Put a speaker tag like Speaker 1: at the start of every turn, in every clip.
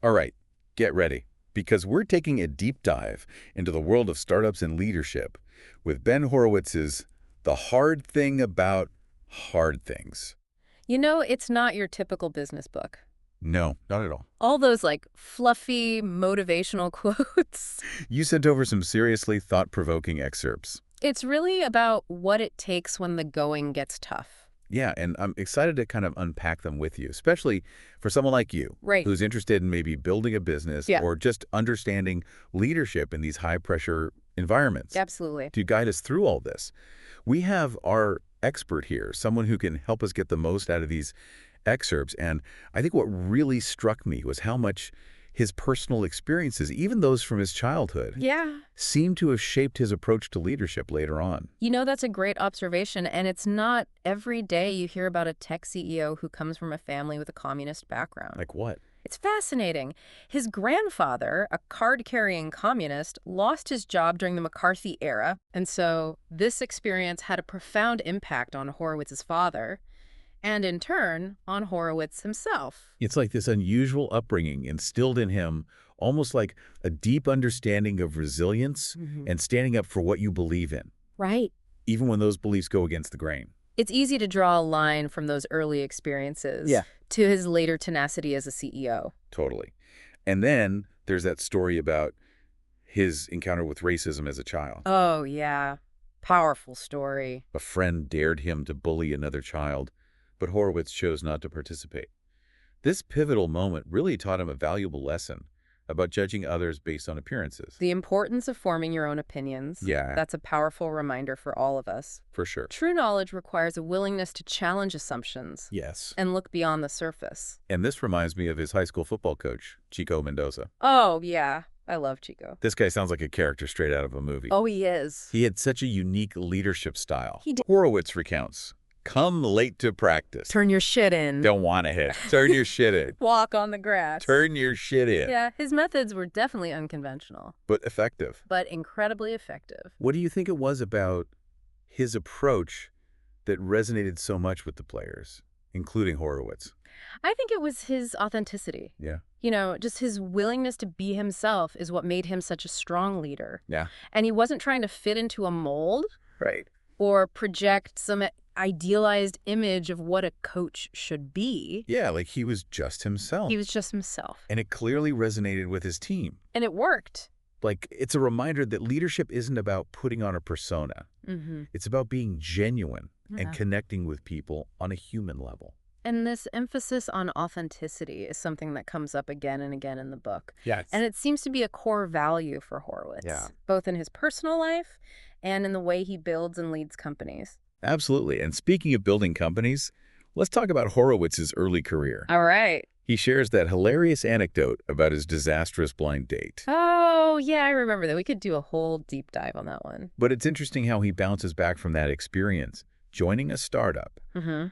Speaker 1: All right, get ready, because we're taking a deep dive into the world of startups and leadership with Ben Horowitz's The Hard Thing About Hard Things.
Speaker 2: You know, it's not your typical business book.
Speaker 1: No, not at all.
Speaker 2: All those fluffy motivational quotes.
Speaker 1: You sent over some seriously thought-provoking excerpts.
Speaker 2: It's really about what it takes when the going gets tough.
Speaker 1: Yeah, and I'm excited to kind of unpack them with you, especially for someone like you,
Speaker 2: Right.
Speaker 1: who's interested in maybe building a business
Speaker 2: Yeah,
Speaker 1: or just understanding leadership in these high-pressure environments.
Speaker 2: absolutely.
Speaker 1: To guide us through all this, we have our expert here, someone who can help us get the most out of these excerpts. And I think what really struck me was how much his personal experiences, even those from his childhood,
Speaker 2: Yeah.
Speaker 1: seem to have shaped his approach to leadership later on.
Speaker 2: You know, that's a great observation, and it's not every day you hear about a tech CEO who comes from a family with a communist background.
Speaker 1: Like what?
Speaker 2: It's fascinating. His grandfather, a card-carrying communist, lost his job during the McCarthy era, and so this experience had a profound impact on Horowitz's father, and in turn, on Horowitz himself.
Speaker 1: It's like this unusual upbringing instilled in him almost like a deep understanding of resilience and standing up for what you believe in,
Speaker 2: Right.
Speaker 1: even when those beliefs go against the grain.
Speaker 2: It's easy to draw a line from those early experiences
Speaker 1: Yeah.
Speaker 2: to his later tenacity as a CEO.
Speaker 1: Totally. And then there's that story about his encounter with racism as a child.
Speaker 2: Oh, yeah. Powerful story.
Speaker 1: A friend dared him to bully another child, but Horowitz chose not to participate. This pivotal moment really taught him a valuable lesson about judging others based on appearances.
Speaker 2: The importance of forming your own opinions.
Speaker 1: Yeah.
Speaker 2: That's a powerful reminder for all of us.
Speaker 1: For sure.
Speaker 2: True knowledge requires a willingness to challenge assumptions
Speaker 1: Yes.
Speaker 2: and look beyond the surface.
Speaker 1: And this reminds me of his high school football coach, Chico Mendoza.
Speaker 2: Oh, yeah. I love Chico.
Speaker 1: This guy sounds like a character straight out of a movie.
Speaker 2: Oh, he is.
Speaker 1: He had such a unique leadership style.
Speaker 2: He did.
Speaker 1: Horowitz recounts, come late to practice.
Speaker 2: Turn your shit in.
Speaker 1: Don't want to hit. Turn your shit in.
Speaker 2: Walk on the grass.
Speaker 1: Turn your shit in.
Speaker 2: Yeah, his methods were definitely unconventional,
Speaker 1: But effective.
Speaker 2: but incredibly effective.
Speaker 1: What do you think it was about his approach that resonated so much with the players, including Horowitz?
Speaker 2: I think it was his authenticity.
Speaker 1: Yeah.
Speaker 2: You know, just his willingness to be himself is what made him such a strong leader.
Speaker 1: Yeah.
Speaker 2: And he wasn't trying to fit into a mold
Speaker 1: Right.
Speaker 2: or project some idealized image of what a coach should be.
Speaker 1: Yeah, like he was just himself.
Speaker 2: He was just himself.
Speaker 1: And it clearly resonated with his team.
Speaker 2: And it worked.
Speaker 1: Like, it's a reminder that leadership isn't about putting on a persona.
Speaker 2: Mm-hmm.
Speaker 1: It's about being genuine
Speaker 2: Yeah.
Speaker 1: and connecting with people on a human level.
Speaker 2: And this emphasis on authenticity is something that comes up again and again in the book.
Speaker 1: Yeah.
Speaker 2: And it seems to be a core value for Horowitz,
Speaker 1: Yeah.
Speaker 2: both in his personal life and in the way he builds and leads companies.
Speaker 1: Absolutely. And speaking of building companies, let's talk about Horowitz's early career.
Speaker 2: All right.
Speaker 1: He shares that hilarious anecdote about his disastrous blind date.
Speaker 2: Oh, yeah, I remember that. We could do a whole deep dive on that one.
Speaker 1: But it's interesting how he bounces back from that experience, joining a startup,
Speaker 2: Mm-hmm.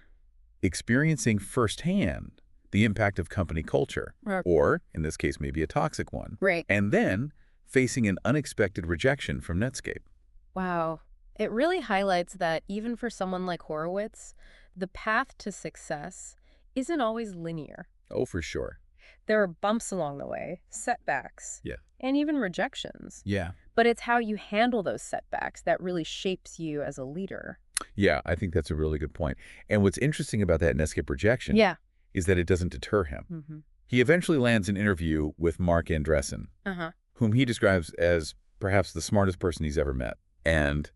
Speaker 1: experiencing firsthand the impact of company culture,
Speaker 2: Right.
Speaker 1: or, in this case, maybe a toxic one,
Speaker 2: Right.
Speaker 1: and then facing an unexpected rejection from Netscape.
Speaker 2: Wow. It really highlights that even for someone like Horowitz, the path to success isn't always linear.
Speaker 1: Oh, for sure.
Speaker 2: There are bumps along the way, setbacks,
Speaker 1: Yeah.
Speaker 2: and even rejections.
Speaker 1: Yeah.
Speaker 2: But it's how you handle those setbacks that really shapes you as a leader.
Speaker 1: Yeah, I think that's a really good point. And what's interesting about that Netscape rejection
Speaker 2: Yeah.
Speaker 1: is that it doesn't deter him.
Speaker 2: Mm-hmm.
Speaker 1: He eventually lands an interview with Mark Andreessen,
Speaker 2: Uh-huh.
Speaker 1: whom he describes as perhaps the smartest person he's ever met. And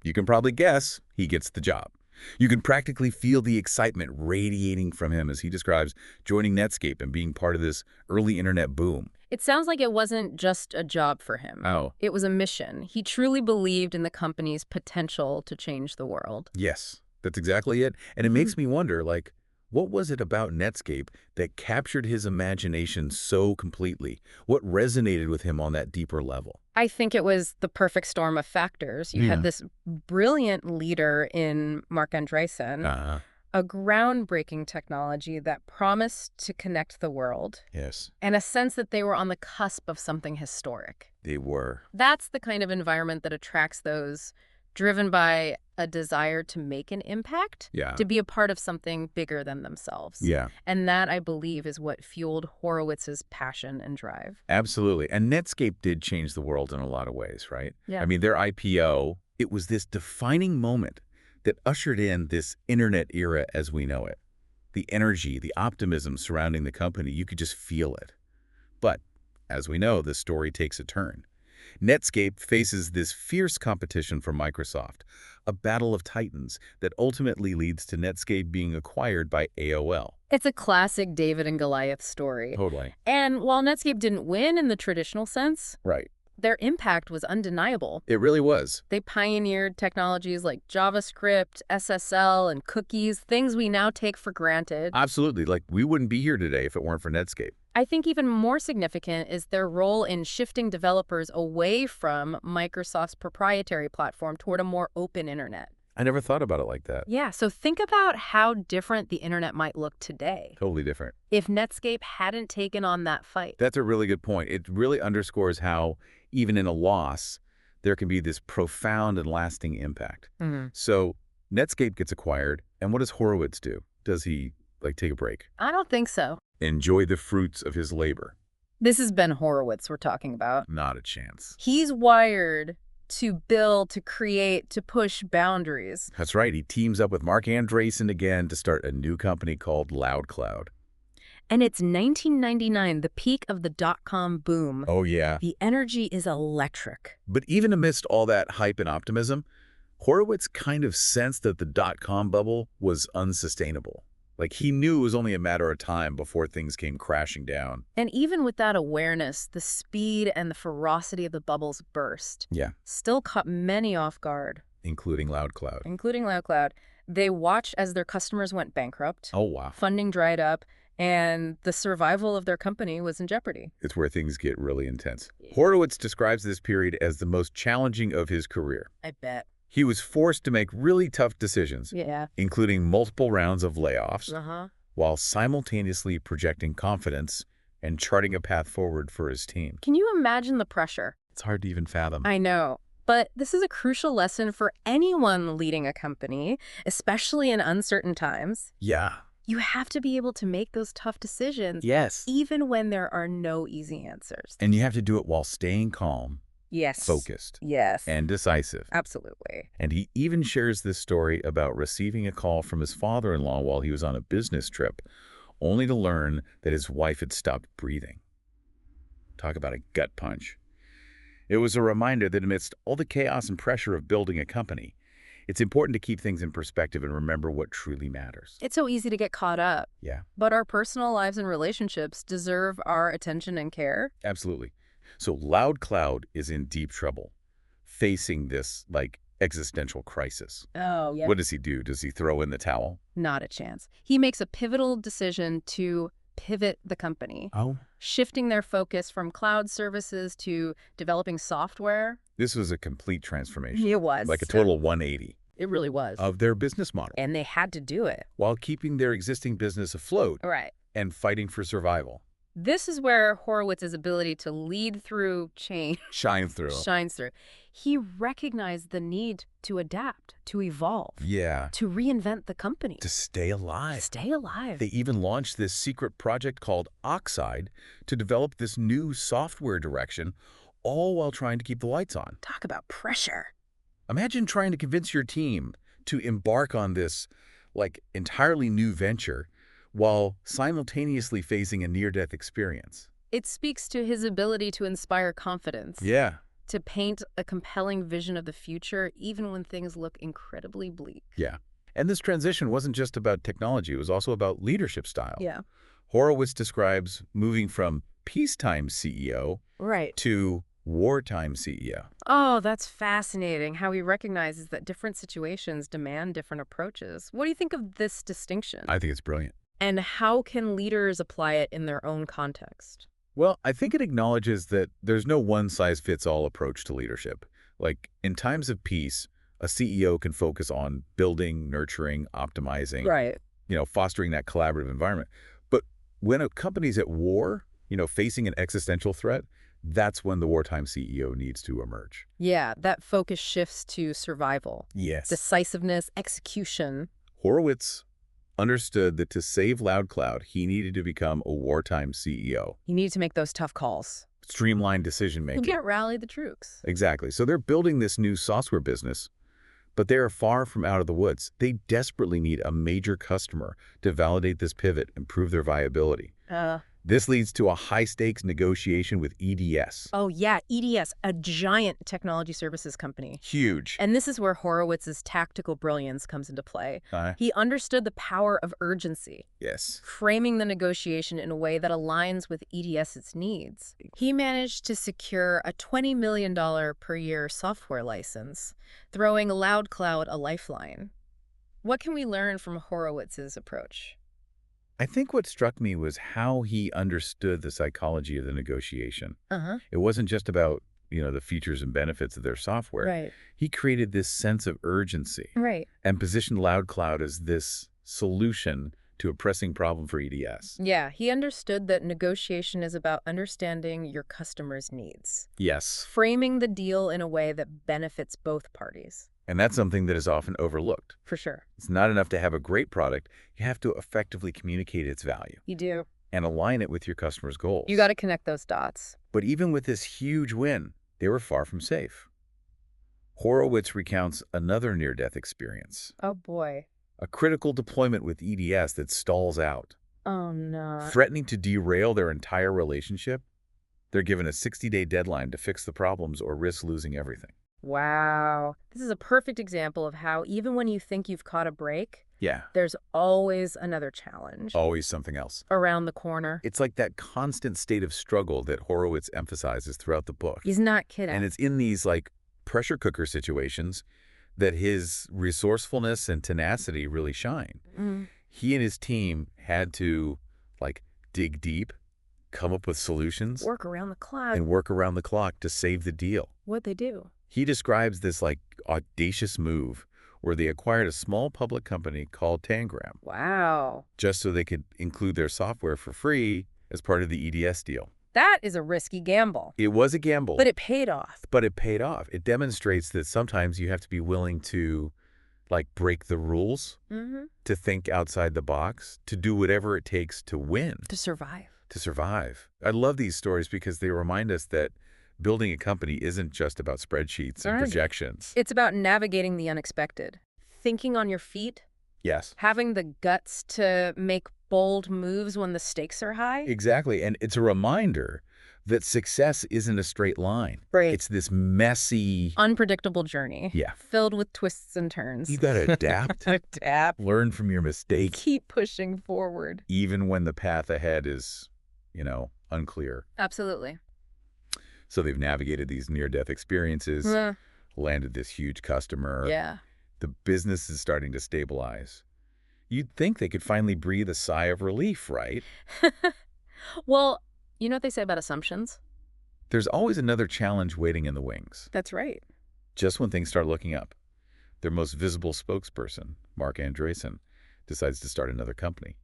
Speaker 1: you can probably guess he gets the job. You can practically feel the excitement radiating from him as he describes joining Netscape and being part of this early internet boom.
Speaker 2: It sounds like it wasn't just a job for him.
Speaker 1: Oh,
Speaker 2: It was a mission. He truly believed in the company's potential to change the world.
Speaker 1: yes, that's exactly it. And it makes me wonder, like, what was it about Netscape that captured his imagination so completely? What resonated with him on that deeper level?
Speaker 2: I think it was the perfect storm of factors. You
Speaker 1: Yeah.
Speaker 2: had this brilliant leader in Mark Andreessen,
Speaker 1: Uh-huh.
Speaker 2: a groundbreaking technology that promised to connect the world,
Speaker 1: Yes,
Speaker 2: and a sense that they were on the cusp of something historic.
Speaker 1: they were.
Speaker 2: That's the kind of environment that attracts those driven by a desire to make an impact,
Speaker 1: Yeah.
Speaker 2: to be a part of something bigger than themselves.
Speaker 1: Yeah,
Speaker 2: And that, I believe, is what fueled Horowitz's passion and drive.
Speaker 1: absolutely. And Netscape did change the world in a lot of ways, right?
Speaker 2: Yeah.
Speaker 1: I mean, their IPO, it was this defining moment that ushered in this internet era as we know it. The energy, the optimism surrounding the company, you could just feel it. But, as we know, the story takes a turn. Netscape faces this fierce competition from Microsoft, a battle of titans that ultimately leads to Netscape being acquired by AOL.
Speaker 2: It's a classic David and Goliath story.
Speaker 1: Totally.
Speaker 2: And while Netscape didn't win in the traditional sense,
Speaker 1: Right.
Speaker 2: their impact was undeniable.
Speaker 1: It really was.
Speaker 2: They pioneered technologies like JavaScript, SSL, and cookies, things we now take for granted.
Speaker 1: Absolutely. Like, we wouldn't be here today if it weren't for Netscape.
Speaker 2: I think even more significant is their role in shifting developers away from Microsoft's proprietary platform toward a more open internet.
Speaker 1: I never thought about it like that.
Speaker 2: Yeah, so think about how different the internet might look today
Speaker 1: Totally different.
Speaker 2: if Netscape hadn't taken on that fight.
Speaker 1: That's a really good point. It really underscores how, even in a loss, there can be this profound and lasting impact. So Netscape gets acquired, and what does Horowitz do? Does he, take a break?
Speaker 2: I don't think so.
Speaker 1: Enjoy the fruits of his labor?
Speaker 2: This is Ben Horowitz we're talking about.
Speaker 1: Not a chance.
Speaker 2: He's wired to build, to create, to push boundaries.
Speaker 1: That's right. He teams up with Mark Andreessen again to start a new company called LoudCloud.
Speaker 2: And it's 1999, the peak of the dot-com boom.
Speaker 1: Oh, yeah.
Speaker 2: The energy is electric.
Speaker 1: But even amidst all that hype and optimism, Horowitz kind of sensed that the dot-com bubble was unsustainable. He knew it was only a matter of time before things came crashing down.
Speaker 2: And even with that awareness, the speed and the ferocity of the bubble's burst still caught many off guard.
Speaker 1: Including LoudCloud.
Speaker 2: Including LoudCloud. They watched as their customers went bankrupt.
Speaker 1: Oh, wow.
Speaker 2: Funding dried up, and the survival of their company was in jeopardy.
Speaker 1: It's where things get really intense. Horowitz describes this period as the most challenging of his career.
Speaker 2: I bet.
Speaker 1: He was forced to make really tough decisions,
Speaker 2: Yeah.
Speaker 1: including multiple rounds of layoffs,
Speaker 2: Uh-huh.
Speaker 1: while simultaneously projecting confidence and charting a path forward for his team.
Speaker 2: Can you imagine the pressure?
Speaker 1: It's hard to even fathom.
Speaker 2: I know. But this is a crucial lesson for anyone leading a company, especially in uncertain times.
Speaker 1: Yeah.
Speaker 2: You have to be able to make those tough decisions,
Speaker 1: Yes.
Speaker 2: even when there are no easy answers.
Speaker 1: And you have to do it while staying calm,
Speaker 2: Yes.
Speaker 1: focused,
Speaker 2: Yes.
Speaker 1: and decisive.
Speaker 2: Absolutely.
Speaker 1: And he even shares this story about receiving a call from his father-in-law while he was on a business trip, only to learn that his wife had stopped breathing. Talk about a gut punch. It was a reminder that amidst all the chaos and pressure of building a company, it's important to keep things in perspective and remember what truly matters.
Speaker 2: It's so easy to get caught up,
Speaker 1: Yeah,
Speaker 2: but our personal lives and relationships deserve our attention and care.
Speaker 1: absolutely. So LoudCloud is in deep trouble, facing this, existential crisis.
Speaker 2: Oh, yeah.
Speaker 1: What does he do? Does he throw in the towel?
Speaker 2: Not a chance. He makes a pivotal decision to pivot the company,
Speaker 1: Oh.
Speaker 2: shifting their focus from cloud services to developing software.
Speaker 1: This was a complete transformation.
Speaker 2: It was.
Speaker 1: Like a total 180
Speaker 2: It really was.
Speaker 1: of their business model,
Speaker 2: And they had to do it.
Speaker 1: while keeping their existing business afloat
Speaker 2: Right.
Speaker 1: and fighting for survival.
Speaker 2: This is where Horowitz's ability to lead through change
Speaker 1: Shine through.
Speaker 2: shines through. He recognized the need to adapt, to evolve,
Speaker 1: Yeah.
Speaker 2: to reinvent the company,
Speaker 1: To stay alive.
Speaker 2: stay alive.
Speaker 1: They even launched this secret project called Oxide to develop this new software direction, all while trying to keep the lights on.
Speaker 2: Talk about pressure.
Speaker 1: Imagine trying to convince your team to embark on this, entirely new venture while simultaneously facing a near-death experience.
Speaker 2: It speaks to his ability to inspire confidence,
Speaker 1: Yeah.
Speaker 2: to paint a compelling vision of the future, even when things look incredibly bleak.
Speaker 1: Yeah. And this transition wasn't just about technology. It was also about leadership style.
Speaker 2: Yeah.
Speaker 1: Horowitz describes moving from peacetime CEO
Speaker 2: Right.
Speaker 1: to wartime CEO.
Speaker 2: Oh, that's fascinating, how he recognizes that different situations demand different approaches. What do you think of this distinction?
Speaker 1: I think it's brilliant.
Speaker 2: And how can leaders apply it in their own context?
Speaker 1: Well, I think it acknowledges that there's no one-size-fits-all approach to leadership. In times of peace, a CEO can focus on building, nurturing, optimizing,
Speaker 2: Right.
Speaker 1: fostering that collaborative environment. But when a company's at war, facing an existential threat, that's when the wartime CEO needs to emerge.
Speaker 2: Yeah, that focus shifts to survival,
Speaker 1: Yes.
Speaker 2: decisiveness, execution.
Speaker 1: Horowitz understood that to save LoudCloud, he needed to become a wartime CEO.
Speaker 2: You need to make those tough calls.
Speaker 1: Streamline
Speaker 2: You
Speaker 1: decision-making.
Speaker 2: can't rally the troops.
Speaker 1: Exactly. So they're building this new software business, but they are far from out of the woods. They desperately need a major customer to validate this pivot and prove their viability. This leads to a high-stakes negotiation with EDS.
Speaker 2: Oh yeah, EDS, a giant technology services company.
Speaker 1: Huge.
Speaker 2: And this is where Horowitz's tactical brilliance comes into play.
Speaker 1: Uh,
Speaker 2: He understood the power of urgency,
Speaker 1: yes.
Speaker 2: framing the negotiation in a way that aligns with EDS's needs. He managed to secure a $20 million per year software license, throwing LoudCloud a lifeline. What can we learn from Horowitz's approach?
Speaker 1: I think what struck me was how he understood the psychology of the negotiation.
Speaker 2: Uh-huh.
Speaker 1: It wasn't just about, the features and benefits of their software.
Speaker 2: Right.
Speaker 1: He created this sense of urgency
Speaker 2: Right.
Speaker 1: and positioned LoudCloud as this solution to a pressing problem for EDS.
Speaker 2: Yeah, he understood that negotiation is about understanding your customer's needs,
Speaker 1: Yes.
Speaker 2: framing the deal in a way that benefits both parties.
Speaker 1: And that's something that is often overlooked.
Speaker 2: For sure.
Speaker 1: It's not enough to have a great product. You have to effectively communicate its value
Speaker 2: You do.
Speaker 1: and align it with your customer's goals.
Speaker 2: You got to connect those dots.
Speaker 1: But even with this huge win, they were far from safe. Horowitz recounts another near-death experience,
Speaker 2: Oh, boy.
Speaker 1: a critical deployment with EDS that stalls out.
Speaker 2: Oh, no.
Speaker 1: Threatening to derail their entire relationship, they're given a 60-day deadline to fix the problems or risk losing everything.
Speaker 2: Wow. This is a perfect example of how even when you think you've caught a break,
Speaker 1: Yeah,
Speaker 2: there's always another challenge
Speaker 1: always something else.
Speaker 2: around the corner.
Speaker 1: It's like that constant state of struggle that Horowitz emphasizes throughout the book.
Speaker 2: He's not kidding.
Speaker 1: And it's in these pressure cooker situations that his resourcefulness and tenacity really shine.
Speaker 2: Mm.
Speaker 1: He and his team had to dig deep, come up with solutions,
Speaker 2: Work around the clock.
Speaker 1: and work around the clock to save the deal.
Speaker 2: What'd they do?
Speaker 1: He describes this audacious move where they acquired a small public company called Tangram
Speaker 2: Wow.
Speaker 1: just so they could include their software for free as part of the EDS deal.
Speaker 2: That is a risky gamble.
Speaker 1: It was a gamble,
Speaker 2: But it paid off.
Speaker 1: but it paid off. It demonstrates that sometimes you have to be willing to break the rules,
Speaker 2: Mm-hmm.
Speaker 1: to think outside the box, to do whatever it takes to win,
Speaker 2: To survive.
Speaker 1: to survive. I love these stories because they remind us that building a company isn't just about spreadsheets and
Speaker 2: Right.
Speaker 1: projections.
Speaker 2: It's about navigating the unexpected, thinking on your feet,
Speaker 1: Yes.
Speaker 2: having the guts to make bold moves when the stakes are high.
Speaker 1: Exactly. And it's a reminder that success isn't a straight line.
Speaker 2: Right.
Speaker 1: It's this messy,
Speaker 2: Unpredictable journey.
Speaker 1: Yeah.
Speaker 2: Filled with twists and turns.
Speaker 1: you got to adapt,
Speaker 2: Adapt.
Speaker 1: learn from your mistakes,
Speaker 2: Keep pushing forward.
Speaker 1: even when the path ahead is, unclear.
Speaker 2: Absolutely.
Speaker 1: So they've navigated these near-death experiences, landed this huge customer.
Speaker 2: Yeah.
Speaker 1: The business is starting to stabilize. You'd think they could finally breathe a sigh of relief, right?
Speaker 2: Well, you know what they say about assumptions?
Speaker 1: There's always another challenge waiting in the wings.
Speaker 2: That's right.
Speaker 1: Just when things start looking up, their most visible spokesperson, Mark Andreessen, decides to start another company.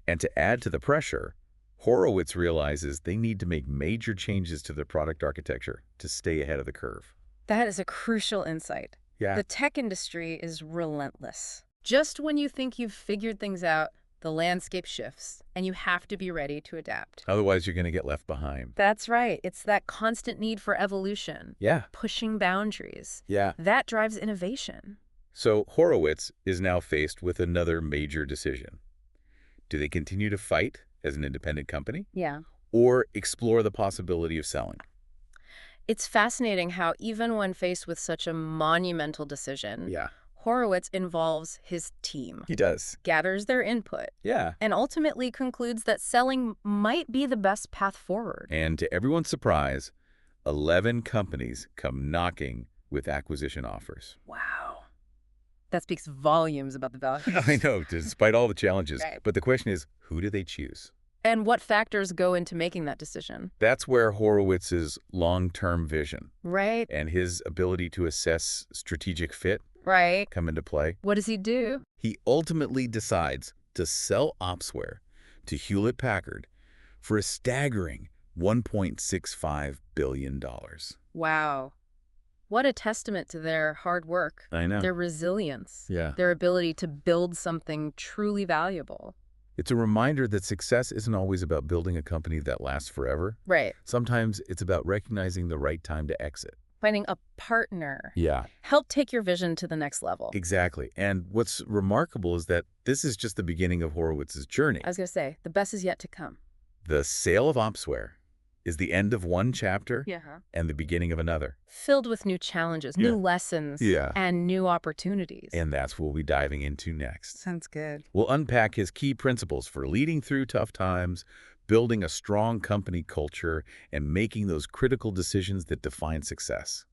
Speaker 1: And to add to the pressure, Horowitz realizes they need to make major changes to their product architecture to stay ahead of the curve.
Speaker 2: That is a crucial insight.
Speaker 1: Yeah.
Speaker 2: The tech industry is relentless. Just when you think you've figured things out, the landscape shifts, and you have to be ready to adapt.
Speaker 1: Otherwise, you're going to get left behind.
Speaker 2: That's right. It's that constant need for evolution,
Speaker 1: Yeah.
Speaker 2: pushing boundaries.
Speaker 1: Yeah.
Speaker 2: That drives innovation.
Speaker 1: So Horowitz is now faced with another major decision. Do they continue to fight as an independent company
Speaker 2: Yeah.
Speaker 1: or explore the possibility of selling?
Speaker 2: It's fascinating how even when faced with such a monumental decision,
Speaker 1: Yeah.
Speaker 2: Horowitz involves his team,
Speaker 1: He does.
Speaker 2: gathers their input,
Speaker 1: Yeah.
Speaker 2: and ultimately concludes that selling might be the best path forward.
Speaker 1: And to everyone's surprise, 11 companies come knocking with acquisition offers.
Speaker 2: Wow. That speaks volumes about the value.
Speaker 1: I know, despite all the challenges.
Speaker 2: Right.
Speaker 1: But the question is, who do they choose?
Speaker 2: And what factors go into making that decision?
Speaker 1: That's where Horowitz's long-term vision
Speaker 2: Right,
Speaker 1: and his ability to assess strategic fit
Speaker 2: right.
Speaker 1: come into play.
Speaker 2: What does he do?
Speaker 1: He ultimately decides to sell Opsware to Hewlett-Packard for a staggering $1.65 billion.
Speaker 2: Wow. What a testament to their hard work,
Speaker 1: I know.
Speaker 2: their resilience,
Speaker 1: Yeah.
Speaker 2: their ability to build something truly valuable.
Speaker 1: It's a reminder that success isn't always about building a company that lasts forever.
Speaker 2: Right.
Speaker 1: Sometimes it's about recognizing the right time to exit.
Speaker 2: Finding a partner.
Speaker 1: Yeah,
Speaker 2: Help take your vision to the next level.
Speaker 1: exactly. And what's remarkable is that this is just the beginning of Horowitz's journey.
Speaker 2: I was going to say, the best is yet to come.
Speaker 1: The sale of Opsware is the end of one chapter
Speaker 2: Yeah.
Speaker 1: and the beginning of another.
Speaker 2: Filled with new challenges,
Speaker 1: Yeah.
Speaker 2: new lessons,
Speaker 1: Yeah.
Speaker 2: and new opportunities.
Speaker 1: And that's what we'll be diving into next.
Speaker 2: Sounds good.
Speaker 1: We'll unpack his key principles for leading through tough times, building a strong company culture, and making those critical decisions that define success.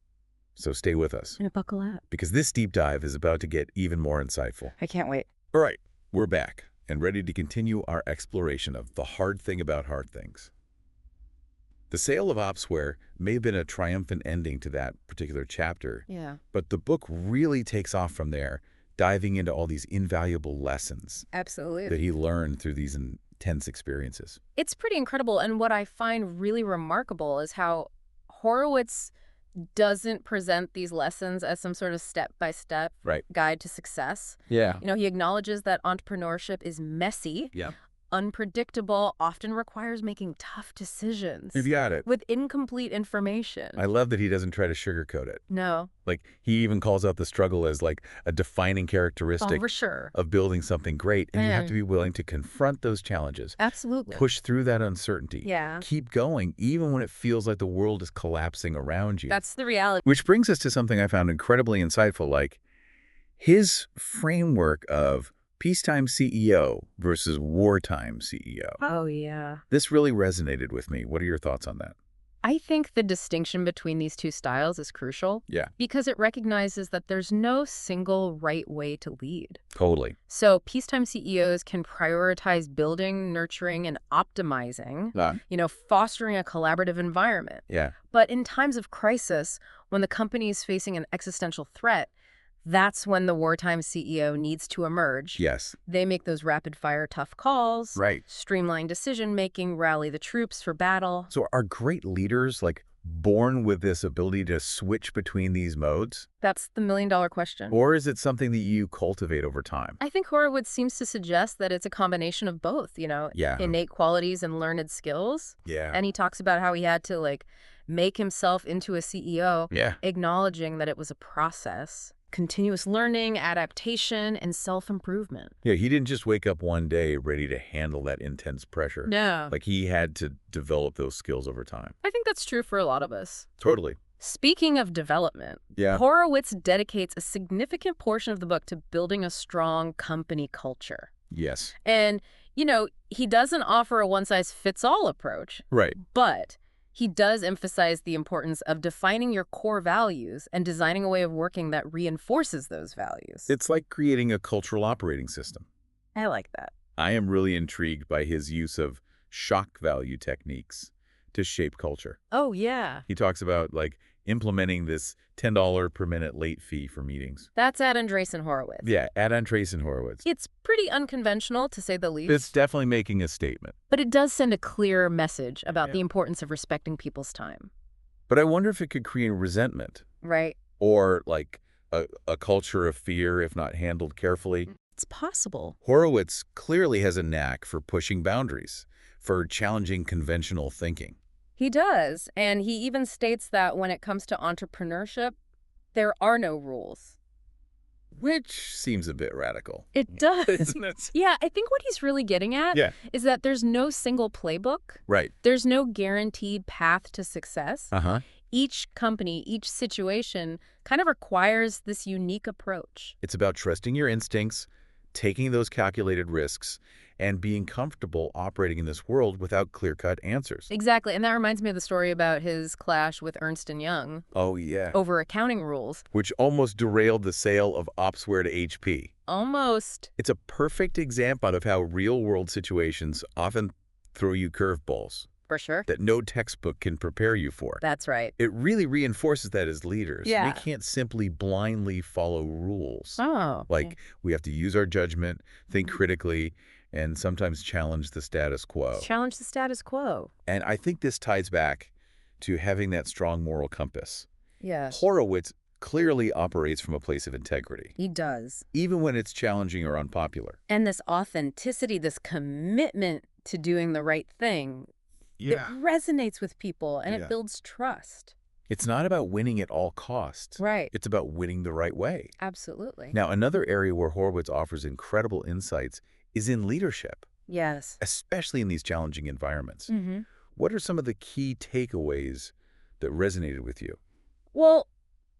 Speaker 1: So stay with us,
Speaker 2: And buckle up.
Speaker 1: because this deep dive is about to get even more insightful.
Speaker 2: I can't wait.
Speaker 1: All right, we're back and ready to continue our exploration of the hard thing about hard things. The sale of Opsware may have been a triumphant ending to that particular chapter,
Speaker 2: Yeah.
Speaker 1: but the book really takes off from there, diving into all these invaluable lessons
Speaker 2: Absolutely.
Speaker 1: that he learned through these intense experiences.
Speaker 2: It's pretty incredible. And what I find really remarkable is how Horowitz doesn't present these lessons as some sort of step-by-step
Speaker 1: Right.
Speaker 2: guide to success.
Speaker 1: Yeah.
Speaker 2: You know, he acknowledges that entrepreneurship is messy,
Speaker 1: Yeah.
Speaker 2: unpredictable, often requires making tough decisions
Speaker 1: You've got it.
Speaker 2: with incomplete information.
Speaker 1: I love that he doesn't try to sugarcoat it.
Speaker 2: No.
Speaker 1: Like, he even calls out the struggle as like a defining
Speaker 2: Oh,
Speaker 1: characteristic
Speaker 2: for sure.
Speaker 1: of building something great. And you have to be willing to confront those challenges,
Speaker 2: Absolutely.
Speaker 1: push through that uncertainty,
Speaker 2: Yeah.
Speaker 1: keep going, even when it feels like the world is collapsing around you.
Speaker 2: That's the reality.
Speaker 1: Which brings us to something I found incredibly insightful, like his framework of peacetime CEO versus wartime CEO.
Speaker 2: Oh, yeah.
Speaker 1: This really resonated with me. What are your thoughts on that?
Speaker 2: I think the distinction between these two styles is crucial
Speaker 1: Yeah,
Speaker 2: because it recognizes that there's no single right way to lead.
Speaker 1: totally.
Speaker 2: So peacetime CEOs can prioritize building, nurturing, and optimizing, fostering a collaborative environment.
Speaker 1: Yeah,
Speaker 2: But in times of crisis, when the company is facing an existential threat, that's when the wartime CEO needs to emerge.
Speaker 1: yes,
Speaker 2: They make those rapid-fire tough calls,
Speaker 1: right.
Speaker 2: streamline decision-making, rally the troops for battle.
Speaker 1: So are great leaders like born with this ability to switch between these modes?
Speaker 2: That's the million-dollar question.
Speaker 1: Or is it something that you cultivate over time?
Speaker 2: I think Horowitz seems to suggest that it's a combination of both,
Speaker 1: Yeah.
Speaker 2: innate qualities and learned skills.
Speaker 1: Yeah.
Speaker 2: And he talks about how he had to, make himself into a CEO,
Speaker 1: Yeah.
Speaker 2: acknowledging that it was a process. Continuous learning, adaptation, and self-improvement.
Speaker 1: Yeah, he didn't just wake up one day ready to handle that intense pressure.
Speaker 2: No.
Speaker 1: Like, he had to develop those skills over time.
Speaker 2: I think that's true for a lot of us.
Speaker 1: Totally.
Speaker 2: Speaking of development,
Speaker 1: Yeah.
Speaker 2: Horowitz dedicates a significant portion of the book to building a strong company culture.
Speaker 1: Yes.
Speaker 2: And, he doesn't offer a one-size-fits-all approach,
Speaker 1: Right.
Speaker 2: but he does emphasize the importance of defining your core values and designing a way of working that reinforces those values.
Speaker 1: It's like creating a cultural operating system.
Speaker 2: I like that.
Speaker 1: I am really intrigued by his use of shock value techniques to shape culture.
Speaker 2: Oh, yeah.
Speaker 1: He talks about, implementing this $10 per minute late fee for meetings.
Speaker 2: That's at Andreessen Horowitz.
Speaker 1: Yeah, Adnan Trace and Horowitz.
Speaker 2: It's pretty unconventional, to say the least.
Speaker 1: It's definitely making a statement.
Speaker 2: But it does send a clear message about
Speaker 1: Yeah.
Speaker 2: the importance of respecting people's time.
Speaker 1: But I wonder if it could create resentment
Speaker 2: Right?
Speaker 1: or, a culture of fear if not handled carefully.
Speaker 2: It's possible.
Speaker 1: Horowitz clearly has a knack for pushing boundaries, for challenging conventional thinking.
Speaker 2: He does. And he even states that when it comes to entrepreneurship, there are no rules.
Speaker 1: Which seems a bit radical.
Speaker 2: It does.
Speaker 1: Isn't it?
Speaker 2: Yeah, I think what he's really getting at
Speaker 1: Yeah.
Speaker 2: is that there's no single playbook.
Speaker 1: Right.
Speaker 2: There's no guaranteed path to success.
Speaker 1: Uh-huh.
Speaker 2: Each company, each situation kind of requires this unique approach.
Speaker 1: It's about trusting your instincts, taking those calculated risks, and being comfortable operating in this world without clear-cut answers.
Speaker 2: Exactly. And that reminds me of the story about his clash with Ernst & Young
Speaker 1: Oh, yeah.
Speaker 2: over accounting rules.
Speaker 1: Which almost derailed the sale of Opsware to HP.
Speaker 2: Almost.
Speaker 1: It's a perfect example of how real-world situations often throw you curveballs
Speaker 2: For sure.
Speaker 1: that no textbook can prepare you for.
Speaker 2: That's right.
Speaker 1: It really reinforces that as leaders.
Speaker 2: Yeah.
Speaker 1: We can't simply blindly follow rules.
Speaker 2: Oh.
Speaker 1: We have to use our judgment, think critically, and sometimes challenge the status quo.
Speaker 2: Challenge the status quo.
Speaker 1: And I think this ties back to having that strong moral compass.
Speaker 2: Yeah,
Speaker 1: Horowitz clearly operates from a place of integrity,
Speaker 2: he does.
Speaker 1: even when it's challenging or unpopular.
Speaker 2: And this authenticity, this commitment to doing the right thing, it resonates with people and
Speaker 1: Yeah.
Speaker 2: it builds trust.
Speaker 1: It's not about winning at all costs.
Speaker 2: Right.
Speaker 1: It's about winning the right way.
Speaker 2: Absolutely.
Speaker 1: Now, another area where Horowitz offers incredible insights is in leadership,
Speaker 2: Yes.
Speaker 1: especially in these challenging environments.
Speaker 2: Mm-hmm.
Speaker 1: What are some of the key takeaways that resonated with you?
Speaker 2: Well,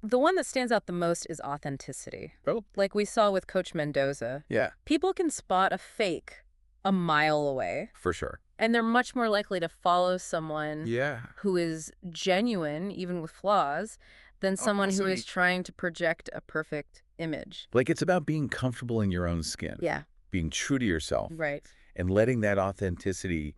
Speaker 2: the one that stands out the most is authenticity.
Speaker 1: Oh.
Speaker 2: Like we saw with Coach Mendoza.
Speaker 1: Yeah,
Speaker 2: People can spot a fake a mile away,
Speaker 1: for sure.
Speaker 2: and they're much more likely to follow someone
Speaker 1: Yeah.
Speaker 2: who is genuine, even with flaws, than someone who is trying to project a perfect image.
Speaker 1: Like, it's about being comfortable in your own skin,
Speaker 2: Yeah,
Speaker 1: being true to yourself,
Speaker 2: right.
Speaker 1: and letting that authenticity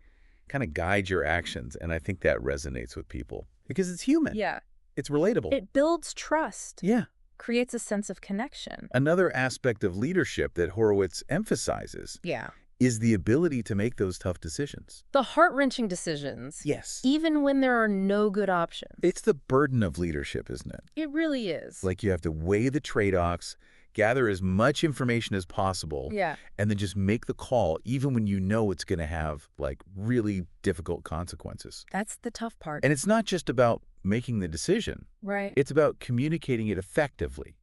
Speaker 1: kind of guide your actions. And I think that resonates with people because it's human.
Speaker 2: Yeah.
Speaker 1: It's relatable.
Speaker 2: It builds trust,
Speaker 1: Yeah.
Speaker 2: creates a sense of connection.
Speaker 1: Another aspect of leadership that Horowitz emphasizes
Speaker 2: Yeah.
Speaker 1: is the ability to make those tough decisions.
Speaker 2: The heart-wrenching decisions,
Speaker 1: Yes.
Speaker 2: even when there are no good options.
Speaker 1: It's the burden of leadership, isn't it?
Speaker 2: It really is.
Speaker 1: Like, you have to weigh the trade-offs, gather as much information as possible,
Speaker 2: Yeah.
Speaker 1: and then just make the call, even when you know it's going to have, like, really difficult consequences.
Speaker 2: That's the tough part.
Speaker 1: And it's not just about making the decision.
Speaker 2: Right.
Speaker 1: It's about communicating it effectively,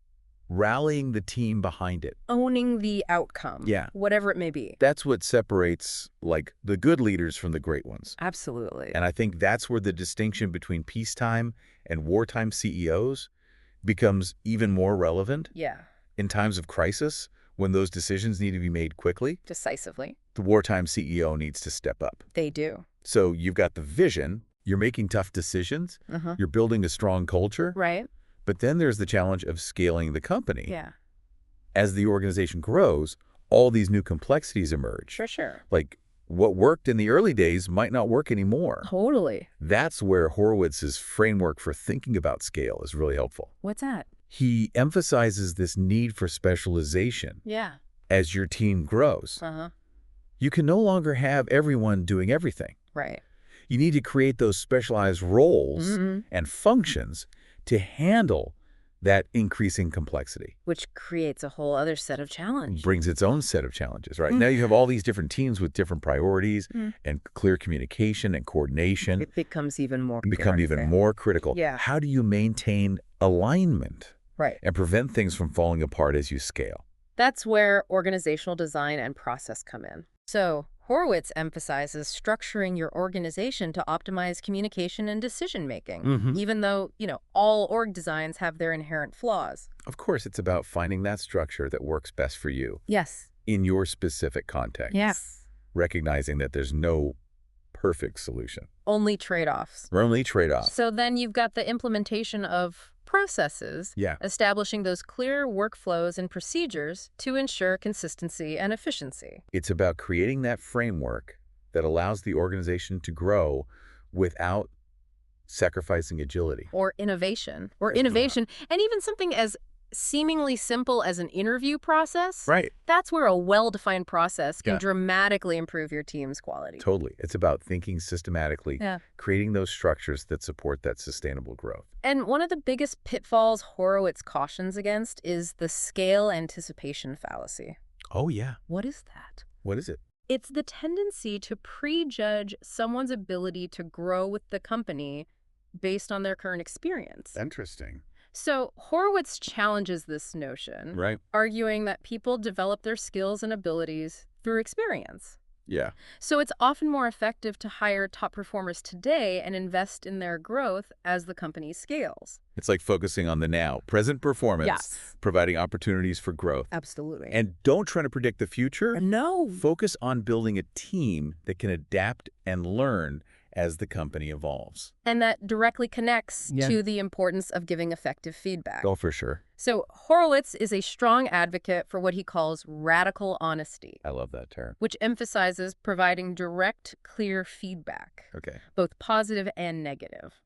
Speaker 1: rallying the team behind it.
Speaker 2: Owning the outcome.
Speaker 1: Yeah.
Speaker 2: Whatever it may be.
Speaker 1: That's what separates, like, the good leaders from the great ones.
Speaker 2: Absolutely.
Speaker 1: And I think that's where the distinction between peacetime and wartime CEOs becomes even more relevant.
Speaker 2: Yeah.
Speaker 1: In times of crisis, when those decisions need to be made quickly,
Speaker 2: Decisively.
Speaker 1: the wartime CEO needs to step up.
Speaker 2: They do.
Speaker 1: So you've got the vision, you're making tough decisions,
Speaker 2: Uh-huh.
Speaker 1: you're building a strong culture,
Speaker 2: Right?
Speaker 1: but then there's the challenge of scaling the company.
Speaker 2: Yeah.
Speaker 1: As the organization grows, all these new complexities emerge.
Speaker 2: For sure.
Speaker 1: Like, what worked in the early days might not work anymore.
Speaker 2: Totally.
Speaker 1: That's where Horowitz's framework for thinking about scale is really helpful.
Speaker 2: What's that?
Speaker 1: He emphasizes this need for specialization
Speaker 2: Yeah.
Speaker 1: as your team grows.
Speaker 2: Uh-huh.
Speaker 1: You can no longer have everyone doing everything.
Speaker 2: Right.
Speaker 1: You need to create those specialized roles
Speaker 2: Mm-hmm.
Speaker 1: and functions to handle that increasing complexity.
Speaker 2: Which creates a whole other set of challenge.
Speaker 1: Brings its own set of challenges, right?
Speaker 2: Mm.
Speaker 1: Now you have all these different teams with different priorities
Speaker 2: Mm.
Speaker 1: and clear communication and coordination.
Speaker 2: It becomes even more
Speaker 1: Become even more critical.
Speaker 2: Yeah.
Speaker 1: How do you maintain alignment
Speaker 2: Right.
Speaker 1: and prevent things from falling apart as you scale?
Speaker 2: That's where organizational design and process come in. So Horowitz emphasizes structuring your organization to optimize communication and decision-making,
Speaker 1: Mhm.
Speaker 2: even though, all org designs have their inherent flaws.
Speaker 1: Of course, it's about finding that structure that works best for you
Speaker 2: Yes.
Speaker 1: in your specific context.
Speaker 2: Yes.
Speaker 1: Recognizing that there's no perfect solution.
Speaker 2: Only trade-offs.
Speaker 1: We're only trade-offs.
Speaker 2: So then you've got the implementation of processes,
Speaker 1: Yeah.
Speaker 2: establishing those clear workflows and procedures to ensure consistency and efficiency.
Speaker 1: It's about creating that framework that allows the organization to grow without sacrificing agility.
Speaker 2: Or innovation.
Speaker 1: Yes,
Speaker 2: And even something as seemingly simple as an interview process.
Speaker 1: Right.
Speaker 2: That's where a well-defined process can
Speaker 1: Yeah.
Speaker 2: dramatically improve your team's quality.
Speaker 1: Totally. It's about thinking systematically,
Speaker 2: Yeah.
Speaker 1: creating those structures that support that sustainable growth.
Speaker 2: And one of the biggest pitfalls Horowitz cautions against is the scale anticipation fallacy.
Speaker 1: Oh, yeah.
Speaker 2: What is that?
Speaker 1: What is it?
Speaker 2: It's the tendency to prejudge someone's ability to grow with the company based on their current experience.
Speaker 1: Interesting.
Speaker 2: So Horowitz challenges this notion,
Speaker 1: Right.
Speaker 2: arguing that people develop their skills and abilities through experience.
Speaker 1: Yeah.
Speaker 2: So it's often more effective to hire top performers today and invest in their growth as the company scales.
Speaker 1: It's like focusing on the now, present performance, providing opportunities for growth.
Speaker 2: Absolutely.
Speaker 1: And don't try to predict the future.
Speaker 2: No.
Speaker 1: Focus on building a team that can adapt and learn as the company evolves.
Speaker 2: And that directly connects
Speaker 1: Yeah.
Speaker 2: to the importance of giving effective feedback.
Speaker 1: Oh, for sure.
Speaker 2: So Horowitz is a strong advocate for what he calls radical honesty,
Speaker 1: I love that term.
Speaker 2: which emphasizes providing direct, clear feedback,
Speaker 1: Okay.
Speaker 2: both positive and negative.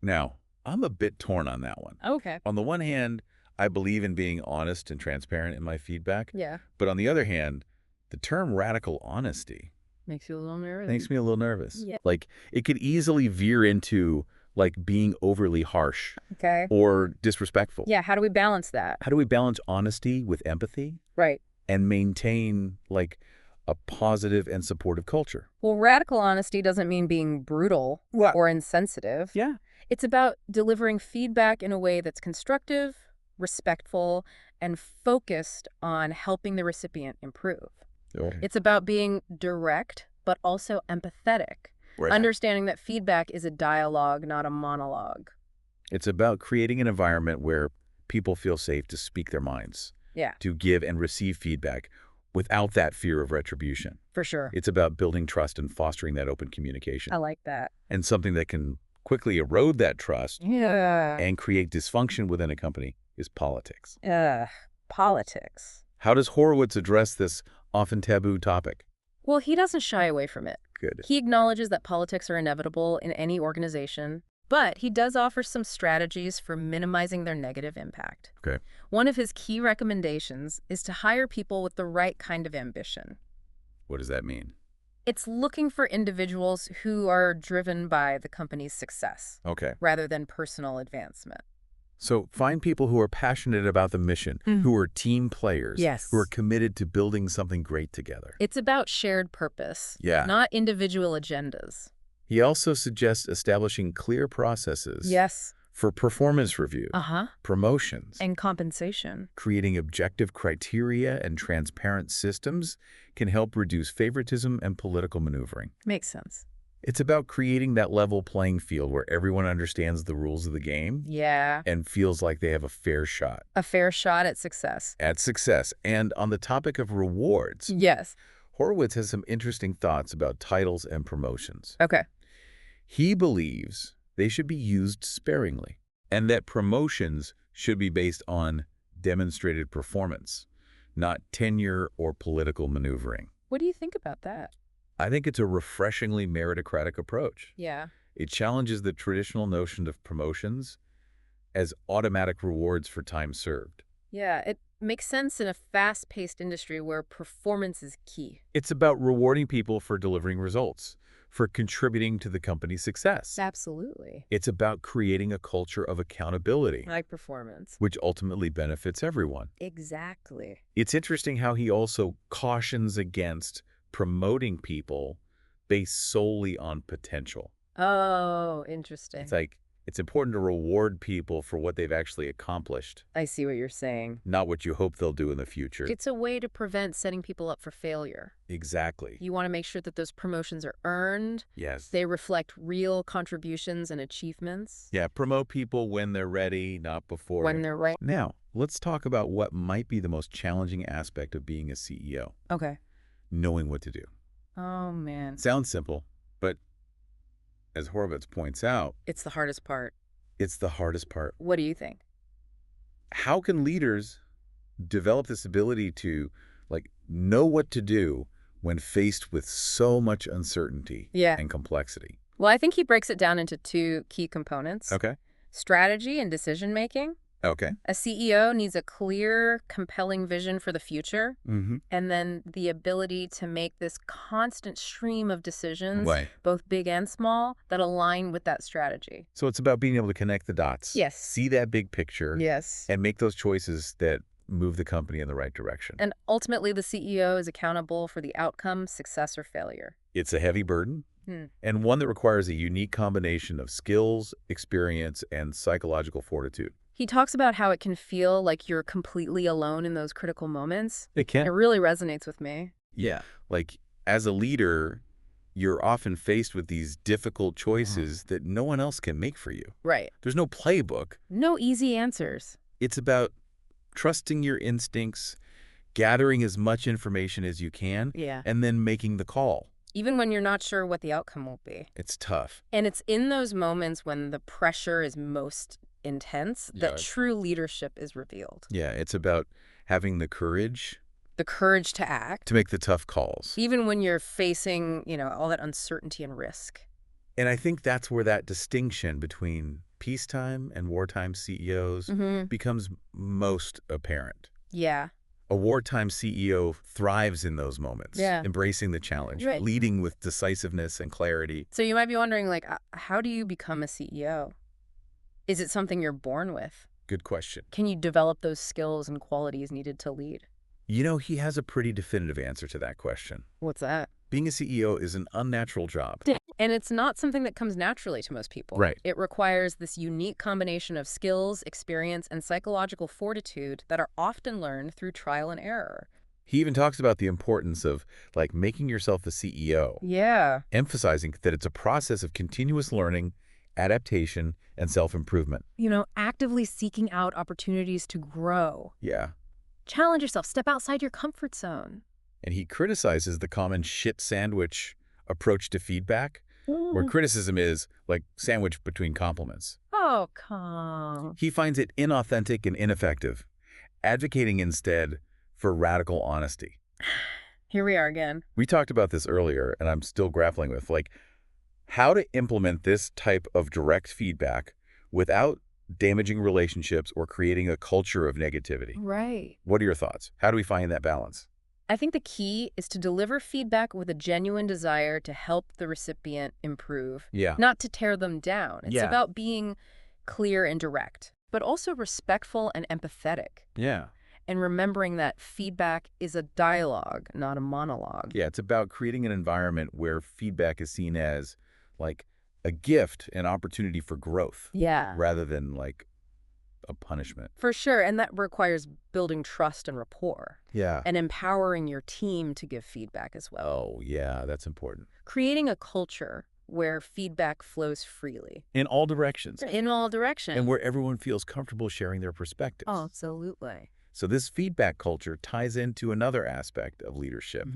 Speaker 1: Now, I'm a bit torn on that one.
Speaker 2: Okay.
Speaker 1: On the one hand, I believe in being honest and transparent in my feedback.
Speaker 2: Yeah.
Speaker 1: But on the other hand, The term radical honesty
Speaker 2: Makes you a little nervous.
Speaker 1: makes me a little nervous.
Speaker 2: Yeah.
Speaker 1: Like, it could easily veer into, like, being overly harsh
Speaker 2: Okay.
Speaker 1: or disrespectful.
Speaker 2: Yeah, how do we balance that?
Speaker 1: How do we balance honesty with empathy
Speaker 2: Right.
Speaker 1: and maintain, like, a positive and supportive culture?
Speaker 2: Well, radical honesty doesn't mean being brutal
Speaker 1: What?
Speaker 2: or insensitive.
Speaker 1: Yeah.
Speaker 2: It's about delivering feedback in a way that's constructive, respectful, and focused on helping the recipient improve. It's about being direct, but also empathetic,
Speaker 1: Right.
Speaker 2: understanding that feedback is a dialogue, not a monologue.
Speaker 1: It's about creating an environment where people feel safe to speak their minds,
Speaker 2: Yeah,
Speaker 1: to give and receive feedback without that fear of retribution.
Speaker 2: for sure.
Speaker 1: It's about building trust and fostering that open communication.
Speaker 2: I like that.
Speaker 1: And something that can quickly erode that trust
Speaker 2: Yeah.
Speaker 1: and create dysfunction within a company is politics.
Speaker 2: Politics.
Speaker 1: How does Horowitz address this often taboo topic?
Speaker 2: Well, he doesn't shy away from it.
Speaker 1: Good.
Speaker 2: He acknowledges that politics are inevitable in any organization, but he does offer some strategies for minimizing their negative impact.
Speaker 1: Okay.
Speaker 2: One of his key recommendations is to hire people with the right kind of ambition.
Speaker 1: What does that mean?
Speaker 2: It's looking for individuals who are driven by the company's success
Speaker 1: Okay.
Speaker 2: rather than personal advancement.
Speaker 1: So find people who are passionate about the mission, who are team players,
Speaker 2: Yes.
Speaker 1: who are committed to building something great together.
Speaker 2: It's about shared purpose,
Speaker 1: Yeah.
Speaker 2: not individual agendas.
Speaker 1: He also suggests establishing clear processes
Speaker 2: Yes.
Speaker 1: for performance review, promotions,
Speaker 2: And compensation.
Speaker 1: creating objective criteria and transparent systems can help reduce favoritism and political maneuvering.
Speaker 2: Makes sense.
Speaker 1: It's about creating that level playing field where everyone understands the rules of the game
Speaker 2: Yeah.
Speaker 1: and feels like they have a fair shot
Speaker 2: A fair shot at success.
Speaker 1: at success. And on the topic of rewards,
Speaker 2: Yes.
Speaker 1: Horowitz has some interesting thoughts about titles and promotions.
Speaker 2: Okay.
Speaker 1: He believes they should be used sparingly and that promotions should be based on demonstrated performance, not tenure or political maneuvering.
Speaker 2: What do you think about that?
Speaker 1: I think it's a refreshingly meritocratic approach.
Speaker 2: Yeah.
Speaker 1: It challenges the traditional notion of promotions as automatic rewards for time served.
Speaker 2: Yeah, it makes sense in a fast-paced industry where performance is key.
Speaker 1: It's about rewarding people for delivering results, for contributing to the company's success.
Speaker 2: Absolutely.
Speaker 1: It's about creating a culture of accountability,
Speaker 2: Like performance.
Speaker 1: which ultimately benefits everyone.
Speaker 2: Exactly.
Speaker 1: It's interesting how he also cautions against promoting people based solely on potential.
Speaker 2: Oh, interesting.
Speaker 1: It's like, it's important to reward people for what they've actually accomplished,
Speaker 2: I see what you're saying.
Speaker 1: not what you hope they'll do in the future.
Speaker 2: It's a way to prevent setting people up for failure.
Speaker 1: Exactly.
Speaker 2: You want to make sure that those promotions are earned,
Speaker 1: Yes.
Speaker 2: they reflect real contributions and achievements.
Speaker 1: Yeah, promote people when they're ready, not before.
Speaker 2: When they're right.
Speaker 1: Now, let's talk about what might be the most challenging aspect of being a CEO,
Speaker 2: Okay.
Speaker 1: knowing what to do.
Speaker 2: Oh, man.
Speaker 1: Sounds simple, but as Horowitz points out,
Speaker 2: It's the hardest part.
Speaker 1: it's the hardest part.
Speaker 2: What do you think?
Speaker 1: How can leaders develop this ability to, like, know what to do when faced with so much uncertainty
Speaker 2: Yeah.
Speaker 1: and complexity?
Speaker 2: Well, I think he breaks it down into two key components.
Speaker 1: Okay.
Speaker 2: Strategy and decision-making.
Speaker 1: Okay.
Speaker 2: A CEO needs a clear, compelling vision for the future,
Speaker 1: Mm-hmm.
Speaker 2: and then the ability to make this constant stream of decisions,
Speaker 1: Right.
Speaker 2: both big and small, that align with that strategy.
Speaker 1: So it's about being able to connect the dots.
Speaker 2: Yes.
Speaker 1: See that big picture.
Speaker 2: Yes.
Speaker 1: And make those choices that move the company in the right direction.
Speaker 2: And ultimately, the CEO is accountable for the outcome, success, or failure.
Speaker 1: It's a heavy burden,
Speaker 2: Hmm.
Speaker 1: and one that requires a unique combination of skills, experience, and psychological fortitude.
Speaker 2: He talks about how it can feel like you're completely alone in those critical moments.
Speaker 1: It
Speaker 2: It
Speaker 1: can.
Speaker 2: really resonates with me.
Speaker 1: Yeah. Like, as a leader, you're often faced with these difficult choices that no one else can make for you.
Speaker 2: Right.
Speaker 1: There's no playbook.
Speaker 2: No easy answers.
Speaker 1: It's about trusting your instincts, gathering as much information as you can,
Speaker 2: Yeah.
Speaker 1: and then making the call.
Speaker 2: Even when you're not sure what the outcome will be.
Speaker 1: It's tough.
Speaker 2: And it's in those moments when the pressure is most intense that
Speaker 1: Yeah.
Speaker 2: true leadership is revealed.
Speaker 1: Yeah, it's about having the courage
Speaker 2: The courage to act,
Speaker 1: to make the tough calls.
Speaker 2: even when you're facing, all that uncertainty and risk.
Speaker 1: And I think that's where that distinction between peacetime and wartime CEOs
Speaker 2: Mm-hmm.
Speaker 1: becomes most apparent.
Speaker 2: Yeah.
Speaker 1: A wartime CEO thrives in those moments,
Speaker 2: Yeah.
Speaker 1: embracing the challenge,
Speaker 2: Right.
Speaker 1: leading with decisiveness and clarity.
Speaker 2: So you might be wondering, like, how do you become a CEO? Is it something you're born with?
Speaker 1: Good question.
Speaker 2: Can you develop those skills and qualities needed to lead?
Speaker 1: You know, he has a pretty definitive answer to that question.
Speaker 2: What's that?
Speaker 1: Being a CEO is an unnatural job.
Speaker 2: And it's not something that comes naturally to most people.
Speaker 1: Right.
Speaker 2: It requires this unique combination of skills, experience, and psychological fortitude that are often learned through trial and error.
Speaker 1: He even talks about the importance of, like, making yourself a CEO,
Speaker 2: Yeah.
Speaker 1: emphasizing that it's a process of continuous learning, adaptation, and self-improvement.
Speaker 2: Actively seeking out opportunities to grow.
Speaker 1: Yeah.
Speaker 2: Challenge yourself. Step outside your comfort zone.
Speaker 1: And he criticizes the common shit sandwich approach to feedback, where criticism is like sandwich between compliments.
Speaker 2: Oh, come.
Speaker 1: He finds it inauthentic and ineffective, advocating instead for radical honesty.
Speaker 2: Here we are again.
Speaker 1: We talked about this earlier, and I'm still grappling with, like, how to implement this type of direct feedback without damaging relationships or creating a culture of negativity.
Speaker 2: Right.
Speaker 1: What are your thoughts? How do we find that balance?
Speaker 2: I think the key is to deliver feedback with a genuine desire to help the recipient improve,
Speaker 1: Yeah.
Speaker 2: not to tear them down. It's
Speaker 1: Yeah.
Speaker 2: about being clear and direct, but also respectful and empathetic,
Speaker 1: Yeah.
Speaker 2: and remembering that feedback is a dialogue, not a monologue.
Speaker 1: Yeah, it's about creating an environment where feedback is seen as, like, a gift, an opportunity for growth,
Speaker 2: Yeah.
Speaker 1: rather than, like, a punishment.
Speaker 2: For sure, and that requires building trust and rapport,
Speaker 1: Yeah.
Speaker 2: and empowering your team to give feedback as well.
Speaker 1: Oh, yeah, that's important.
Speaker 2: Creating a culture where feedback flows freely.
Speaker 1: In all directions.
Speaker 2: In all directions.
Speaker 1: And where everyone feels comfortable sharing their perspectives.
Speaker 2: Oh, absolutely.
Speaker 1: So this feedback culture ties into another aspect of leadership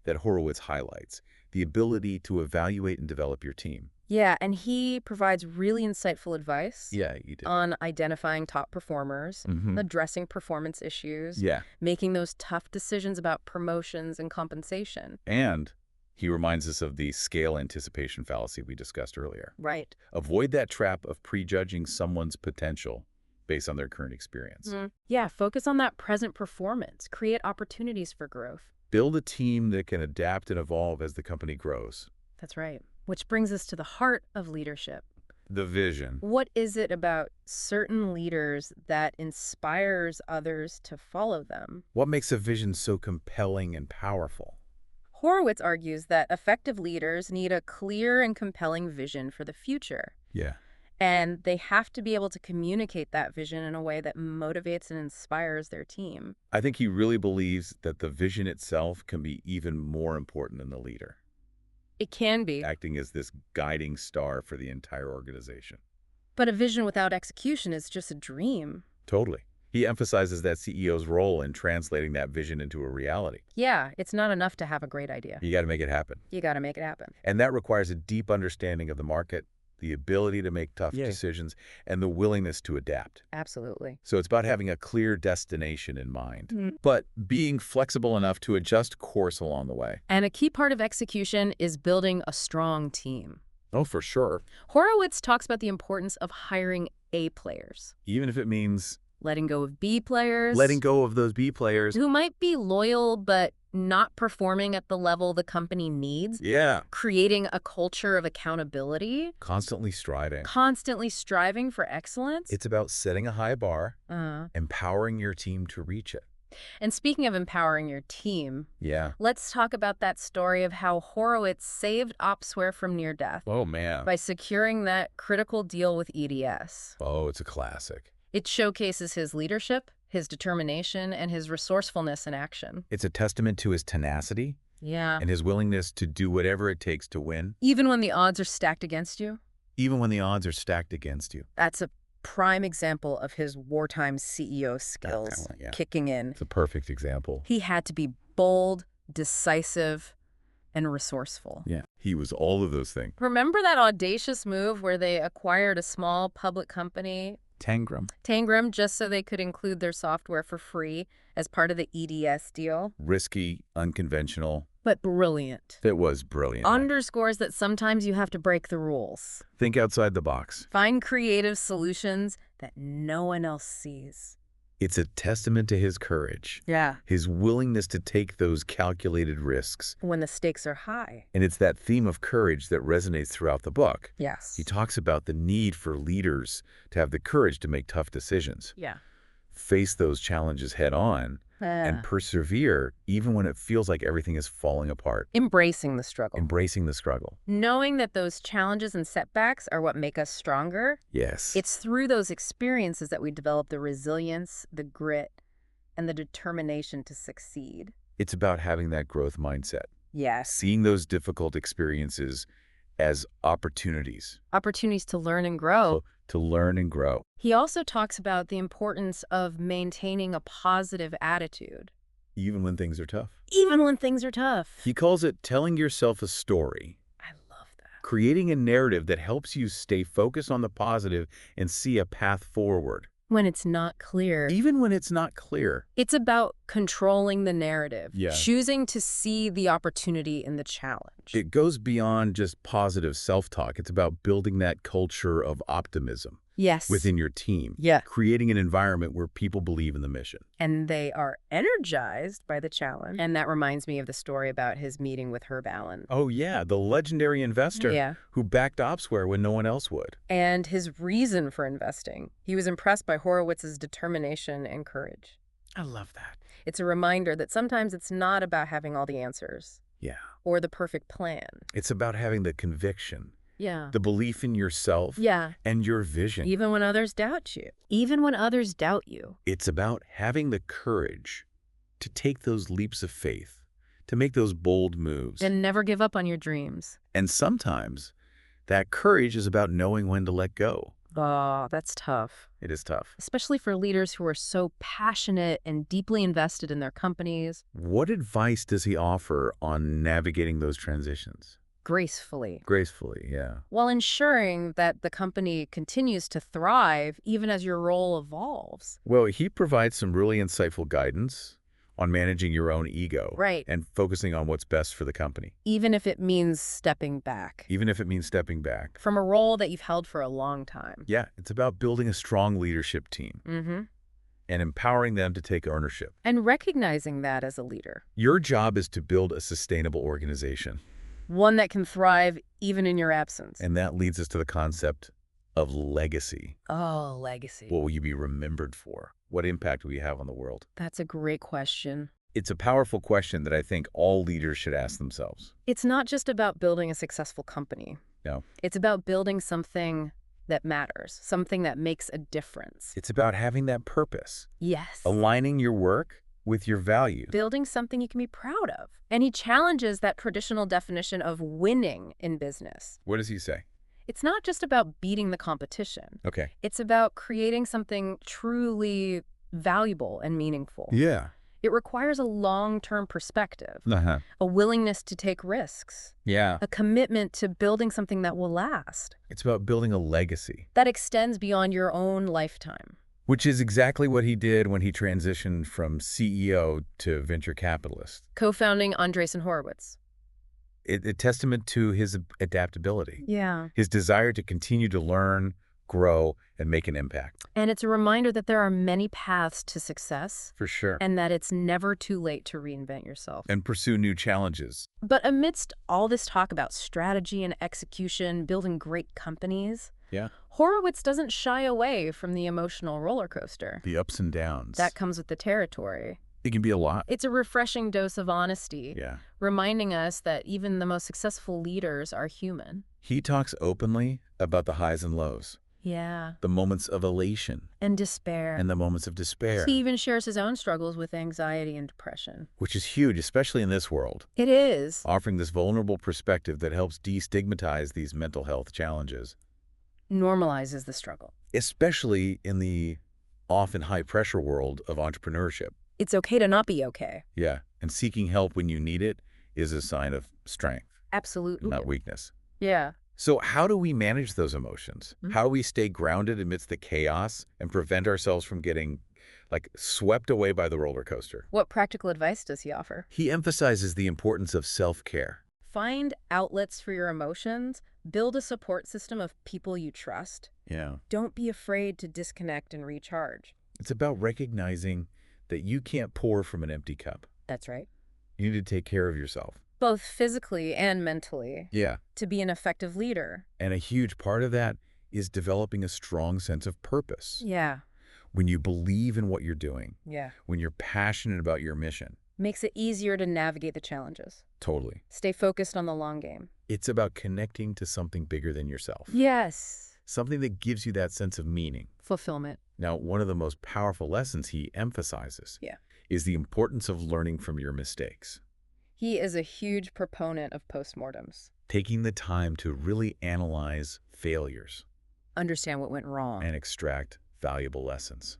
Speaker 1: that Horowitz highlights, the ability to evaluate and develop your team.
Speaker 2: Yeah, and he provides really insightful advice
Speaker 1: Yeah, you did.
Speaker 2: on identifying top performers,
Speaker 1: Mhm.
Speaker 2: addressing performance issues,
Speaker 1: Yeah.
Speaker 2: making those tough decisions about promotions and compensation.
Speaker 1: And he reminds us of the scale anticipation fallacy we discussed earlier.
Speaker 2: Right.
Speaker 1: Avoid that trap of prejudging someone's potential based on their current experience.
Speaker 2: Yeah, focus on that present performance. Create opportunities for growth.
Speaker 1: Build a team that can adapt and evolve as the company grows.
Speaker 2: That's right. Which brings us to the heart of leadership.
Speaker 1: The vision.
Speaker 2: What is it about certain leaders that inspires others to follow them?
Speaker 1: What makes a vision so compelling and powerful?
Speaker 2: Horowitz argues that effective leaders need a clear and compelling vision for the future.
Speaker 1: Yeah.
Speaker 2: And they have to be able to communicate that vision in a way that motivates and inspires their team.
Speaker 1: I think he really believes that the vision itself can be even more important than the leader,
Speaker 2: It can be,
Speaker 1: acting as this guiding star for the entire organization.
Speaker 2: but a vision without execution is just a dream.
Speaker 1: Totally. He emphasizes that CEO's role in translating that vision into a reality.
Speaker 2: Yeah, it's not enough to have a great idea.
Speaker 1: You got to make it happen.
Speaker 2: You got to make it happen.
Speaker 1: And that requires a deep understanding of the market, the ability to make tough decisions, and the willingness to adapt.
Speaker 2: Absolutely.
Speaker 1: So it's about having a clear destination in mind, but being flexible enough to adjust course along the way.
Speaker 2: And a key part of execution is building a strong team.
Speaker 1: Oh, for sure.
Speaker 2: Horowitz talks about the importance of hiring A players,
Speaker 1: Even if it means
Speaker 2: letting go of B players,
Speaker 1: letting go of those B players.
Speaker 2: who might be loyal but not performing at the level the company needs,
Speaker 1: Yeah.
Speaker 2: creating a culture of accountability,
Speaker 1: Constantly striving.
Speaker 2: constantly striving for excellence.
Speaker 1: It's about setting a high bar,
Speaker 2: Uh,
Speaker 1: empowering your team to reach it.
Speaker 2: and speaking of empowering your team,
Speaker 1: Yeah.
Speaker 2: let's talk about that story of how Horowitz saved Opsware from near death
Speaker 1: Oh, man.
Speaker 2: by securing that critical deal with EDS.
Speaker 1: Oh, it's a classic.
Speaker 2: It showcases his leadership, his determination, and his resourcefulness in action.
Speaker 1: It's a testament to his tenacity
Speaker 2: Yeah.
Speaker 1: and his willingness to do whatever it takes to win,
Speaker 2: Even when the odds are stacked against you,
Speaker 1: even when the odds are stacked against you.
Speaker 2: that's a prime example of his wartime CEO skills
Speaker 1: Yeah.
Speaker 2: kicking in.
Speaker 1: It's a perfect example.
Speaker 2: He had to be bold, decisive, and resourceful.
Speaker 1: Yeah. He was all of those things.
Speaker 2: Remember that audacious move where they acquired a small public company,
Speaker 1: Tangram.
Speaker 2: Tangram, just so they could include their software for free as part of the EDS deal?
Speaker 1: Risky, unconventional.
Speaker 2: But brilliant.
Speaker 1: It was brilliant.
Speaker 2: Underscores that sometimes you have to break the rules.
Speaker 1: Think outside the box.
Speaker 2: Find creative solutions that no one else sees.
Speaker 1: It's a testament to his courage,
Speaker 2: Yeah.
Speaker 1: his willingness to take those calculated risks.
Speaker 2: When the stakes are high.
Speaker 1: And it's that theme of courage that resonates throughout the book.
Speaker 2: Yes.
Speaker 1: He talks about the need for leaders to have the courage to make tough decisions,
Speaker 2: Yeah.
Speaker 1: face those challenges head on, and persevere even when it feels like everything is falling apart.
Speaker 2: Embracing the struggle.
Speaker 1: Embracing the struggle.
Speaker 2: Knowing that those challenges and setbacks are what make us stronger.
Speaker 1: Yes.
Speaker 2: It's through those experiences that we develop the resilience, the grit, and the determination to succeed.
Speaker 1: It's about having that growth mindset,
Speaker 2: Yes.
Speaker 1: seeing those difficult experiences as opportunities
Speaker 2: Opportunities to learn and grow.
Speaker 1: to learn and grow.
Speaker 2: He also talks about the importance of maintaining a positive attitude,
Speaker 1: Even when things are tough.
Speaker 2: even when things are tough.
Speaker 1: He calls it telling yourself a story,
Speaker 2: I love that.
Speaker 1: creating a narrative that helps you stay focused on the positive and see a path forward,
Speaker 2: When it's not clear.
Speaker 1: even when it's not clear.
Speaker 2: It's about controlling the narrative,
Speaker 1: Yeah.
Speaker 2: choosing to see the opportunity in the challenge.
Speaker 1: It goes beyond just positive self-talk. It's about building that culture of optimism
Speaker 2: Yes.
Speaker 1: within your team,
Speaker 2: Yeah.
Speaker 1: creating an environment where people believe in the mission.
Speaker 2: And they are energized by the challenge. And that reminds me of the story about his meeting with Herb Allen.
Speaker 1: Oh yeah, the legendary investor
Speaker 2: Yeah.
Speaker 1: who backed Opsware when no one else would.
Speaker 2: And his reason for investing. He was impressed by Horowitz's determination and courage.
Speaker 1: I love that.
Speaker 2: It's a reminder that sometimes it's not about having all the answers
Speaker 1: Yeah.
Speaker 2: or the perfect plan.
Speaker 1: It's about having the conviction,
Speaker 2: Yeah.
Speaker 1: the belief in yourself
Speaker 2: Yeah.
Speaker 1: and your vision.
Speaker 2: Even when others doubt you. Even when others doubt you.
Speaker 1: It's about having the courage to take those leaps of faith, to make those bold moves.
Speaker 2: And never give up on your dreams.
Speaker 1: And sometimes that courage is about knowing when to let go.
Speaker 2: Oh, that's tough.
Speaker 1: It is tough.
Speaker 2: Especially for leaders who are so passionate and deeply invested in their companies.
Speaker 1: What advice does he offer on navigating those transitions?
Speaker 2: Gracefully.
Speaker 1: Gracefully, yeah.
Speaker 2: While ensuring that the company continues to thrive even as your role evolves.
Speaker 1: Well, he provides some really insightful guidance on managing your own ego.
Speaker 2: Right.
Speaker 1: And focusing on what's best for the company,
Speaker 2: Even if it means stepping back
Speaker 1: even if it means stepping back.
Speaker 2: from a role that you've held for a long time.
Speaker 1: Yeah, it's about building a strong leadership team
Speaker 2: Mm-hmm.
Speaker 1: and empowering them to take ownership.
Speaker 2: And recognizing that as a leader.
Speaker 1: Your job is to build a sustainable organization.
Speaker 2: One that can thrive even in your absence.
Speaker 1: And that leads us to the concept of legacy.
Speaker 2: Oh, legacy.
Speaker 1: What will you be remembered for? What impact will you have on the world?
Speaker 2: That's a great question.
Speaker 1: It's a powerful question that I think all leaders should ask themselves.
Speaker 2: It's not just about building a successful company.
Speaker 1: No.
Speaker 2: It's about building something that matters, something that makes a difference.
Speaker 1: It's about having that purpose,
Speaker 2: Yes.
Speaker 1: aligning your work with your values.
Speaker 2: Building something you can be proud of. And he challenges that traditional definition of winning in business.
Speaker 1: What does he say?
Speaker 2: It's not just about beating the competition.
Speaker 1: Okay.
Speaker 2: It's about creating something truly valuable and meaningful.
Speaker 1: Yeah.
Speaker 2: It requires a long-term perspective,
Speaker 1: Uh-huh.
Speaker 2: a willingness to take risks,
Speaker 1: Yeah.
Speaker 2: a commitment to building something that will last,
Speaker 1: It's about building a legacy,
Speaker 2: that extends beyond your own lifetime.
Speaker 1: which is exactly what he did when he transitioned from CEO to venture capitalist.
Speaker 2: Co-founding Andreessen Horowitz.
Speaker 1: A testament to his adaptability,
Speaker 2: Yeah.
Speaker 1: his desire to continue to learn, grow, and make an impact.
Speaker 2: And it's a reminder that there are many paths to success
Speaker 1: For sure.
Speaker 2: and that it's never too late to reinvent yourself.
Speaker 1: And pursue new challenges.
Speaker 2: But amidst all this talk about strategy and execution, building great companies,
Speaker 1: Yeah.
Speaker 2: Horowitz doesn't shy away from the emotional roller coaster.
Speaker 1: The ups and downs.
Speaker 2: That comes with the territory.
Speaker 1: It can be a lot.
Speaker 2: It's a refreshing dose of honesty,
Speaker 1: Yeah.
Speaker 2: reminding us that even the most successful leaders are human.
Speaker 1: He talks openly about the highs and lows,
Speaker 2: Yeah.
Speaker 1: the moments of elation
Speaker 2: And despair.
Speaker 1: and the moments of despair,
Speaker 2: He even shares his own struggles with anxiety and depression.
Speaker 1: which is huge, especially in this world,
Speaker 2: It is.
Speaker 1: offering this vulnerable perspective that helps destigmatize these mental health challenges,
Speaker 2: Normalizes the struggle.
Speaker 1: especially in the often high-pressure world of entrepreneurship.
Speaker 2: It's okay to not be okay.
Speaker 1: Yeah, and seeking help when you need it is a sign of strength,
Speaker 2: Absolutely.
Speaker 1: not weakness.
Speaker 2: Yeah.
Speaker 1: So how do we manage those emotions?
Speaker 2: Mhm.
Speaker 1: How do we stay grounded amidst the chaos and prevent ourselves from getting, swept away by the roller coaster?
Speaker 2: What practical advice does he offer?
Speaker 1: He emphasizes the importance of self-care.
Speaker 2: Find outlets for your emotions. Build a support system of people you trust.
Speaker 1: Yeah.
Speaker 2: Don't be afraid to disconnect and recharge.
Speaker 1: It's about recognizing that you can't pour from an empty cup.
Speaker 2: That's right.
Speaker 1: You need to take care of yourself.
Speaker 2: Both physically and mentally,
Speaker 1: Yeah.
Speaker 2: to be an effective leader.
Speaker 1: And a huge part of that is developing a strong sense of purpose.
Speaker 2: Yeah.
Speaker 1: When you believe in what you're doing,
Speaker 2: Yeah.
Speaker 1: when you're passionate about your mission.
Speaker 2: Makes it easier to navigate the challenges.
Speaker 1: Totally.
Speaker 2: Stay focused on the long game.
Speaker 1: It's about connecting to something bigger than yourself.
Speaker 2: Yes.
Speaker 1: Something that gives you that sense of meaning.
Speaker 2: Fulfillment.
Speaker 1: Now, one of the most powerful lessons he emphasizes is the importance of learning from your mistakes.
Speaker 2: He is a huge proponent of postmortems.
Speaker 1: Taking the time to really analyze failures
Speaker 2: Understand what went wrong.
Speaker 1: and extract valuable lessons.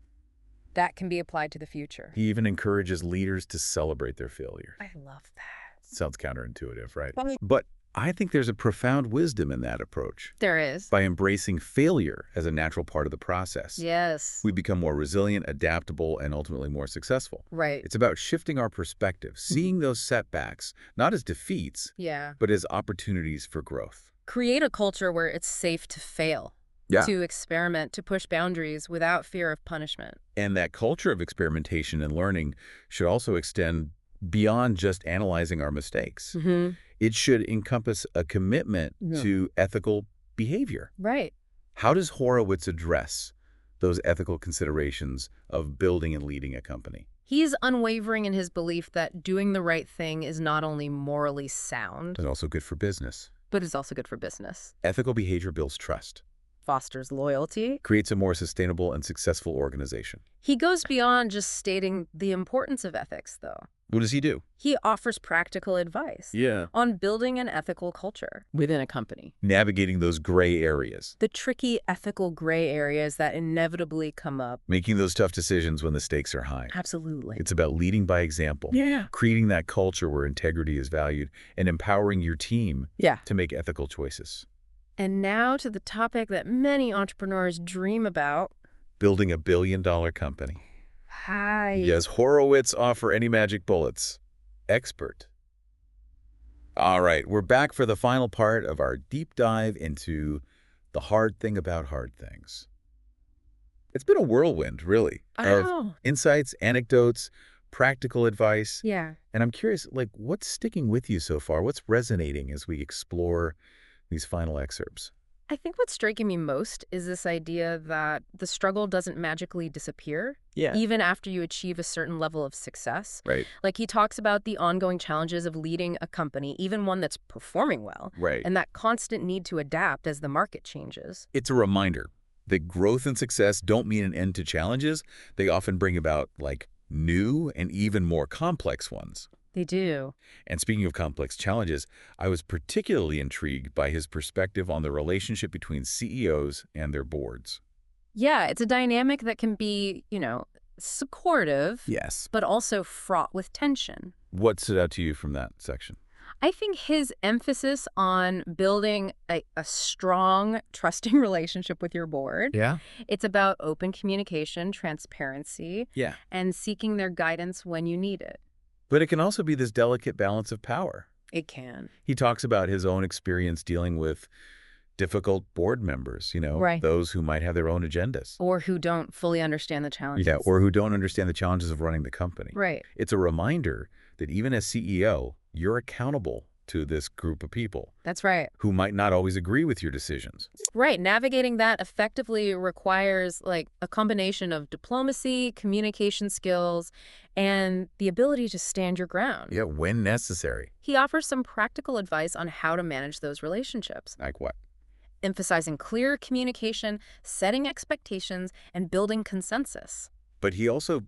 Speaker 2: That can be applied to the future.
Speaker 1: He even encourages leaders to celebrate their failure.
Speaker 2: I love that.
Speaker 1: Sounds counterintuitive, right?
Speaker 2: Well,
Speaker 1: But I think there's a profound wisdom in that approach.
Speaker 2: there is.
Speaker 1: By embracing failure as a natural part of the process,
Speaker 2: Yes.
Speaker 1: we become more resilient, adaptable, and ultimately more successful.
Speaker 2: Right.
Speaker 1: It's about shifting our perspective, seeing those setbacks not as defeats,
Speaker 2: Yeah.
Speaker 1: but as opportunities for growth.
Speaker 2: Create a culture where it's safe to fail.
Speaker 1: Yeah.
Speaker 2: To experiment, to push boundaries without fear of punishment.
Speaker 1: And that culture of experimentation and learning should also extend beyond just analyzing our mistakes.
Speaker 2: Mm-hmm.
Speaker 1: It should encompass a commitment
Speaker 2: Yeah.
Speaker 1: to ethical behavior.
Speaker 2: Right.
Speaker 1: How does Horowitz address those ethical considerations of building and leading a company?
Speaker 2: He's unwavering in his belief that doing the right thing is not only morally sound,
Speaker 1: It's also good for business.
Speaker 2: but is also good for business.
Speaker 1: Ethical behavior builds trust,
Speaker 2: Fosters loyalty.
Speaker 1: creates a more sustainable and successful organization.
Speaker 2: He goes beyond just stating the importance of ethics, though.
Speaker 1: What does he do?
Speaker 2: He offers practical advice
Speaker 1: Yeah.
Speaker 2: on building an ethical culture within a company.
Speaker 1: Navigating those gray areas,
Speaker 2: The tricky ethical gray areas that inevitably come up.
Speaker 1: making those tough decisions when the stakes are high.
Speaker 2: Absolutely.
Speaker 1: It's about leading by example,
Speaker 2: Yeah.
Speaker 1: creating that culture where integrity is valued, and empowering your team
Speaker 2: Yeah.
Speaker 1: to make ethical choices.
Speaker 2: And now to the topic that many entrepreneurs dream about.
Speaker 1: Building $1 billion company.
Speaker 2: Hi.
Speaker 1: Does Horowitz offer any magic bullets? Expert. All right, we're back for the final part of our deep dive into the hard thing about hard things. It's been a whirlwind, really,
Speaker 2: I
Speaker 1: of
Speaker 2: know.
Speaker 1: insights, anecdotes, practical advice.
Speaker 2: Yeah.
Speaker 1: And I'm curious, what's sticking with you so far? What's resonating as we explore these final excerpts?
Speaker 2: I think what's striking me most is this idea that the struggle doesn't magically disappear,
Speaker 1: Yeah.
Speaker 2: even after you achieve a certain level of success.
Speaker 1: Right.
Speaker 2: Like he talks about the ongoing challenges of leading a company, even one that's performing well,
Speaker 1: Right.
Speaker 2: and that constant need to adapt as the market changes.
Speaker 1: It's a reminder that growth and success don't mean an end to challenges. They often bring about, new and even more complex ones.
Speaker 2: They do.
Speaker 1: And speaking of complex challenges, I was particularly intrigued by his perspective on the relationship between CEOs and their boards.
Speaker 2: Yeah, it's a dynamic that can be, supportive,
Speaker 1: Yes.
Speaker 2: but also fraught with tension.
Speaker 1: What stood out to you from that section?
Speaker 2: I think his emphasis on building a strong, trusting relationship with your board,
Speaker 1: Yeah.
Speaker 2: it's about open communication, transparency,
Speaker 1: Yeah.
Speaker 2: and seeking their guidance when you need it.
Speaker 1: But it can also be this delicate balance of power.
Speaker 2: It can.
Speaker 1: He talks about his own experience dealing with difficult board members,
Speaker 2: Right.
Speaker 1: those who might have their own agendas.
Speaker 2: Or who don't fully understand the challenges.
Speaker 1: Yeah, or who don't understand the challenges of running the company.
Speaker 2: Right.
Speaker 1: It's a reminder that even as CEO, you're accountable to this group of people
Speaker 2: That's right.
Speaker 1: who might not always agree with your decisions.
Speaker 2: Right. Navigating that effectively requires a combination of diplomacy, communication skills, and the ability to stand your ground.
Speaker 1: Yeah, when necessary.
Speaker 2: He offers some practical advice on how to manage those relationships,
Speaker 1: Like what?
Speaker 2: emphasizing clear communication, setting expectations, and building consensus.
Speaker 1: But he also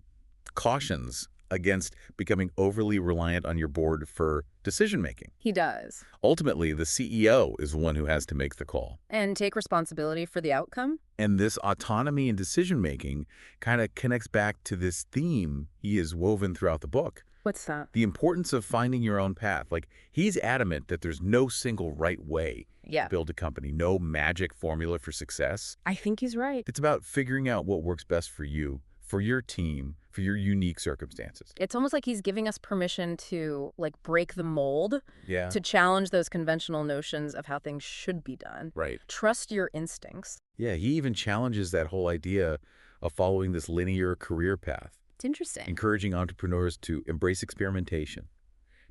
Speaker 1: cautions against becoming overly reliant on your board for decision-making.
Speaker 2: He does.
Speaker 1: Ultimately, the CEO is the one who has to make the call.
Speaker 2: And take responsibility for the outcome.
Speaker 1: And this autonomy in decision-making kind of connects back to this theme he has woven throughout the book.
Speaker 2: What's that?
Speaker 1: The importance of finding your own path. He's adamant that there's no single right way
Speaker 2: Yeah,
Speaker 1: to build a company, no magic formula for success.
Speaker 2: I think he's right.
Speaker 1: It's about figuring out what works best for you, for your team, for your unique circumstances.
Speaker 2: It's almost like he's giving us permission to break the mold,
Speaker 1: Yeah.
Speaker 2: to challenge those conventional notions of how things should be done.
Speaker 1: Right.
Speaker 2: Trust your instincts.
Speaker 1: Yeah, he even challenges that whole idea of following this linear career path,
Speaker 2: It's interesting.
Speaker 1: encouraging entrepreneurs to embrace experimentation,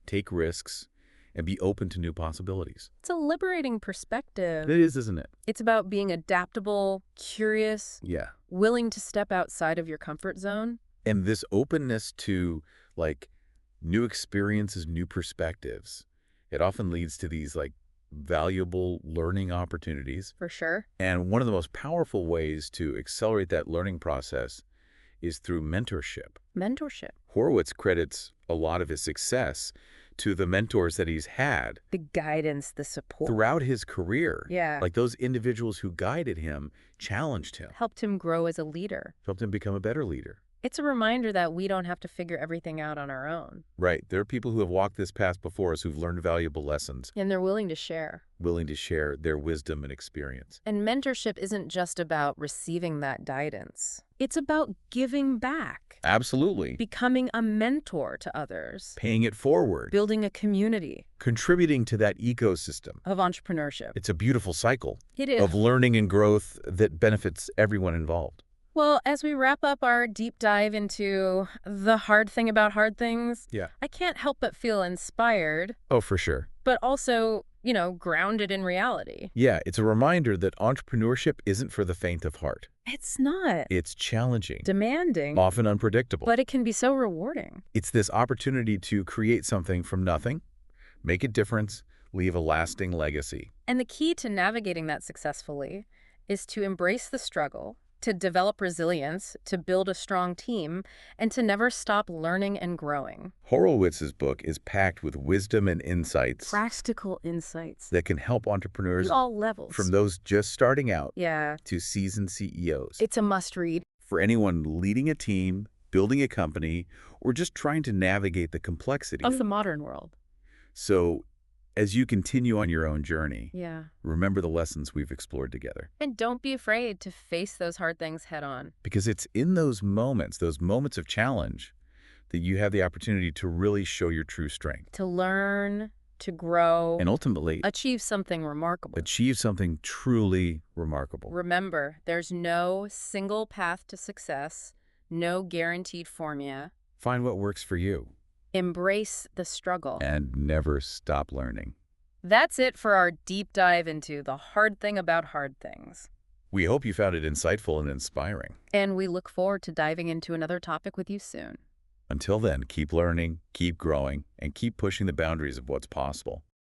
Speaker 1: take risks, and be open to new possibilities.
Speaker 2: It's a liberating perspective.
Speaker 1: It is, isn't it?
Speaker 2: It's about being adaptable, curious,
Speaker 1: Yeah.
Speaker 2: willing to step outside of your comfort zone.
Speaker 1: And this openness to, like, new experiences, new perspectives, it often leads to these, like, valuable learning opportunities.
Speaker 2: For sure.
Speaker 1: And one of the most powerful ways to accelerate that learning process is through mentorship.
Speaker 2: Mentorship.
Speaker 1: Horowitz credits a lot of his success to the mentors that he's had
Speaker 2: The guidance, the support.
Speaker 1: throughout his career.
Speaker 2: Yeah.
Speaker 1: Like those individuals who guided him, challenged him,
Speaker 2: Helped him grow as a leader.
Speaker 1: helped him become a better leader.
Speaker 2: It's a reminder that we don't have to figure everything out on our own.
Speaker 1: Right. There are people who have walked this path before us who've learned valuable lessons,
Speaker 2: And they're willing to share.
Speaker 1: willing to share their wisdom and experience.
Speaker 2: And mentorship isn't just about receiving that guidance. It's about giving back,
Speaker 1: Absolutely.
Speaker 2: becoming a mentor to others,
Speaker 1: Paying it forward,
Speaker 2: building a community
Speaker 1: contributing to that ecosystem.
Speaker 2: of entrepreneurship.
Speaker 1: It's a beautiful cycle
Speaker 2: It is.
Speaker 1: of learning and growth that benefits everyone involved.
Speaker 2: Well, as we wrap up our deep dive into the hard thing about hard things,
Speaker 1: Yeah.
Speaker 2: I can't help but feel inspired,
Speaker 1: Oh, for sure.
Speaker 2: but also, grounded in reality.
Speaker 1: Yeah, it's a reminder that entrepreneurship isn't for the faint of heart.
Speaker 2: It's not
Speaker 1: It's challenging,
Speaker 2: demanding,
Speaker 1: often unpredictable.
Speaker 2: but it can be so rewarding.
Speaker 1: It's this opportunity to create something from nothing, make a difference, leave a lasting legacy.
Speaker 2: And the key to navigating that successfully is to embrace the struggle, to develop resilience, to build a strong team, and to never stop learning and growing.
Speaker 1: Horowitz's book is packed with wisdom and insights
Speaker 2: Practical insights
Speaker 1: that can help entrepreneurs
Speaker 2: at all levels.
Speaker 1: from those just starting out
Speaker 2: Yeah,
Speaker 1: to seasoned CEOs.
Speaker 2: it's a must-read.
Speaker 1: For anyone leading a team, building a company, or just trying to navigate the complexities.
Speaker 2: Of the modern world.
Speaker 1: So, as you continue on your own journey,
Speaker 2: Yeah.
Speaker 1: remember the lessons we've explored together.
Speaker 2: And don't be afraid to face those hard things head on.
Speaker 1: Because it's in those moments of challenge, that you have the opportunity to really show your true strength.
Speaker 2: To learn, to grow,
Speaker 1: And ultimately,
Speaker 2: achieve something remarkable.
Speaker 1: achieve something truly remarkable.
Speaker 2: Remember, there's no single path to success, no guaranteed formula.
Speaker 1: Find what works for you.
Speaker 2: Embrace the struggle.
Speaker 1: And never stop learning.
Speaker 2: That's it for our deep dive into the hard thing about hard things.
Speaker 1: We hope you found it insightful and inspiring.
Speaker 2: And we look forward to diving into another topic with you soon.
Speaker 1: Until then, keep learning, keep growing, and keep pushing the boundaries of what's possible.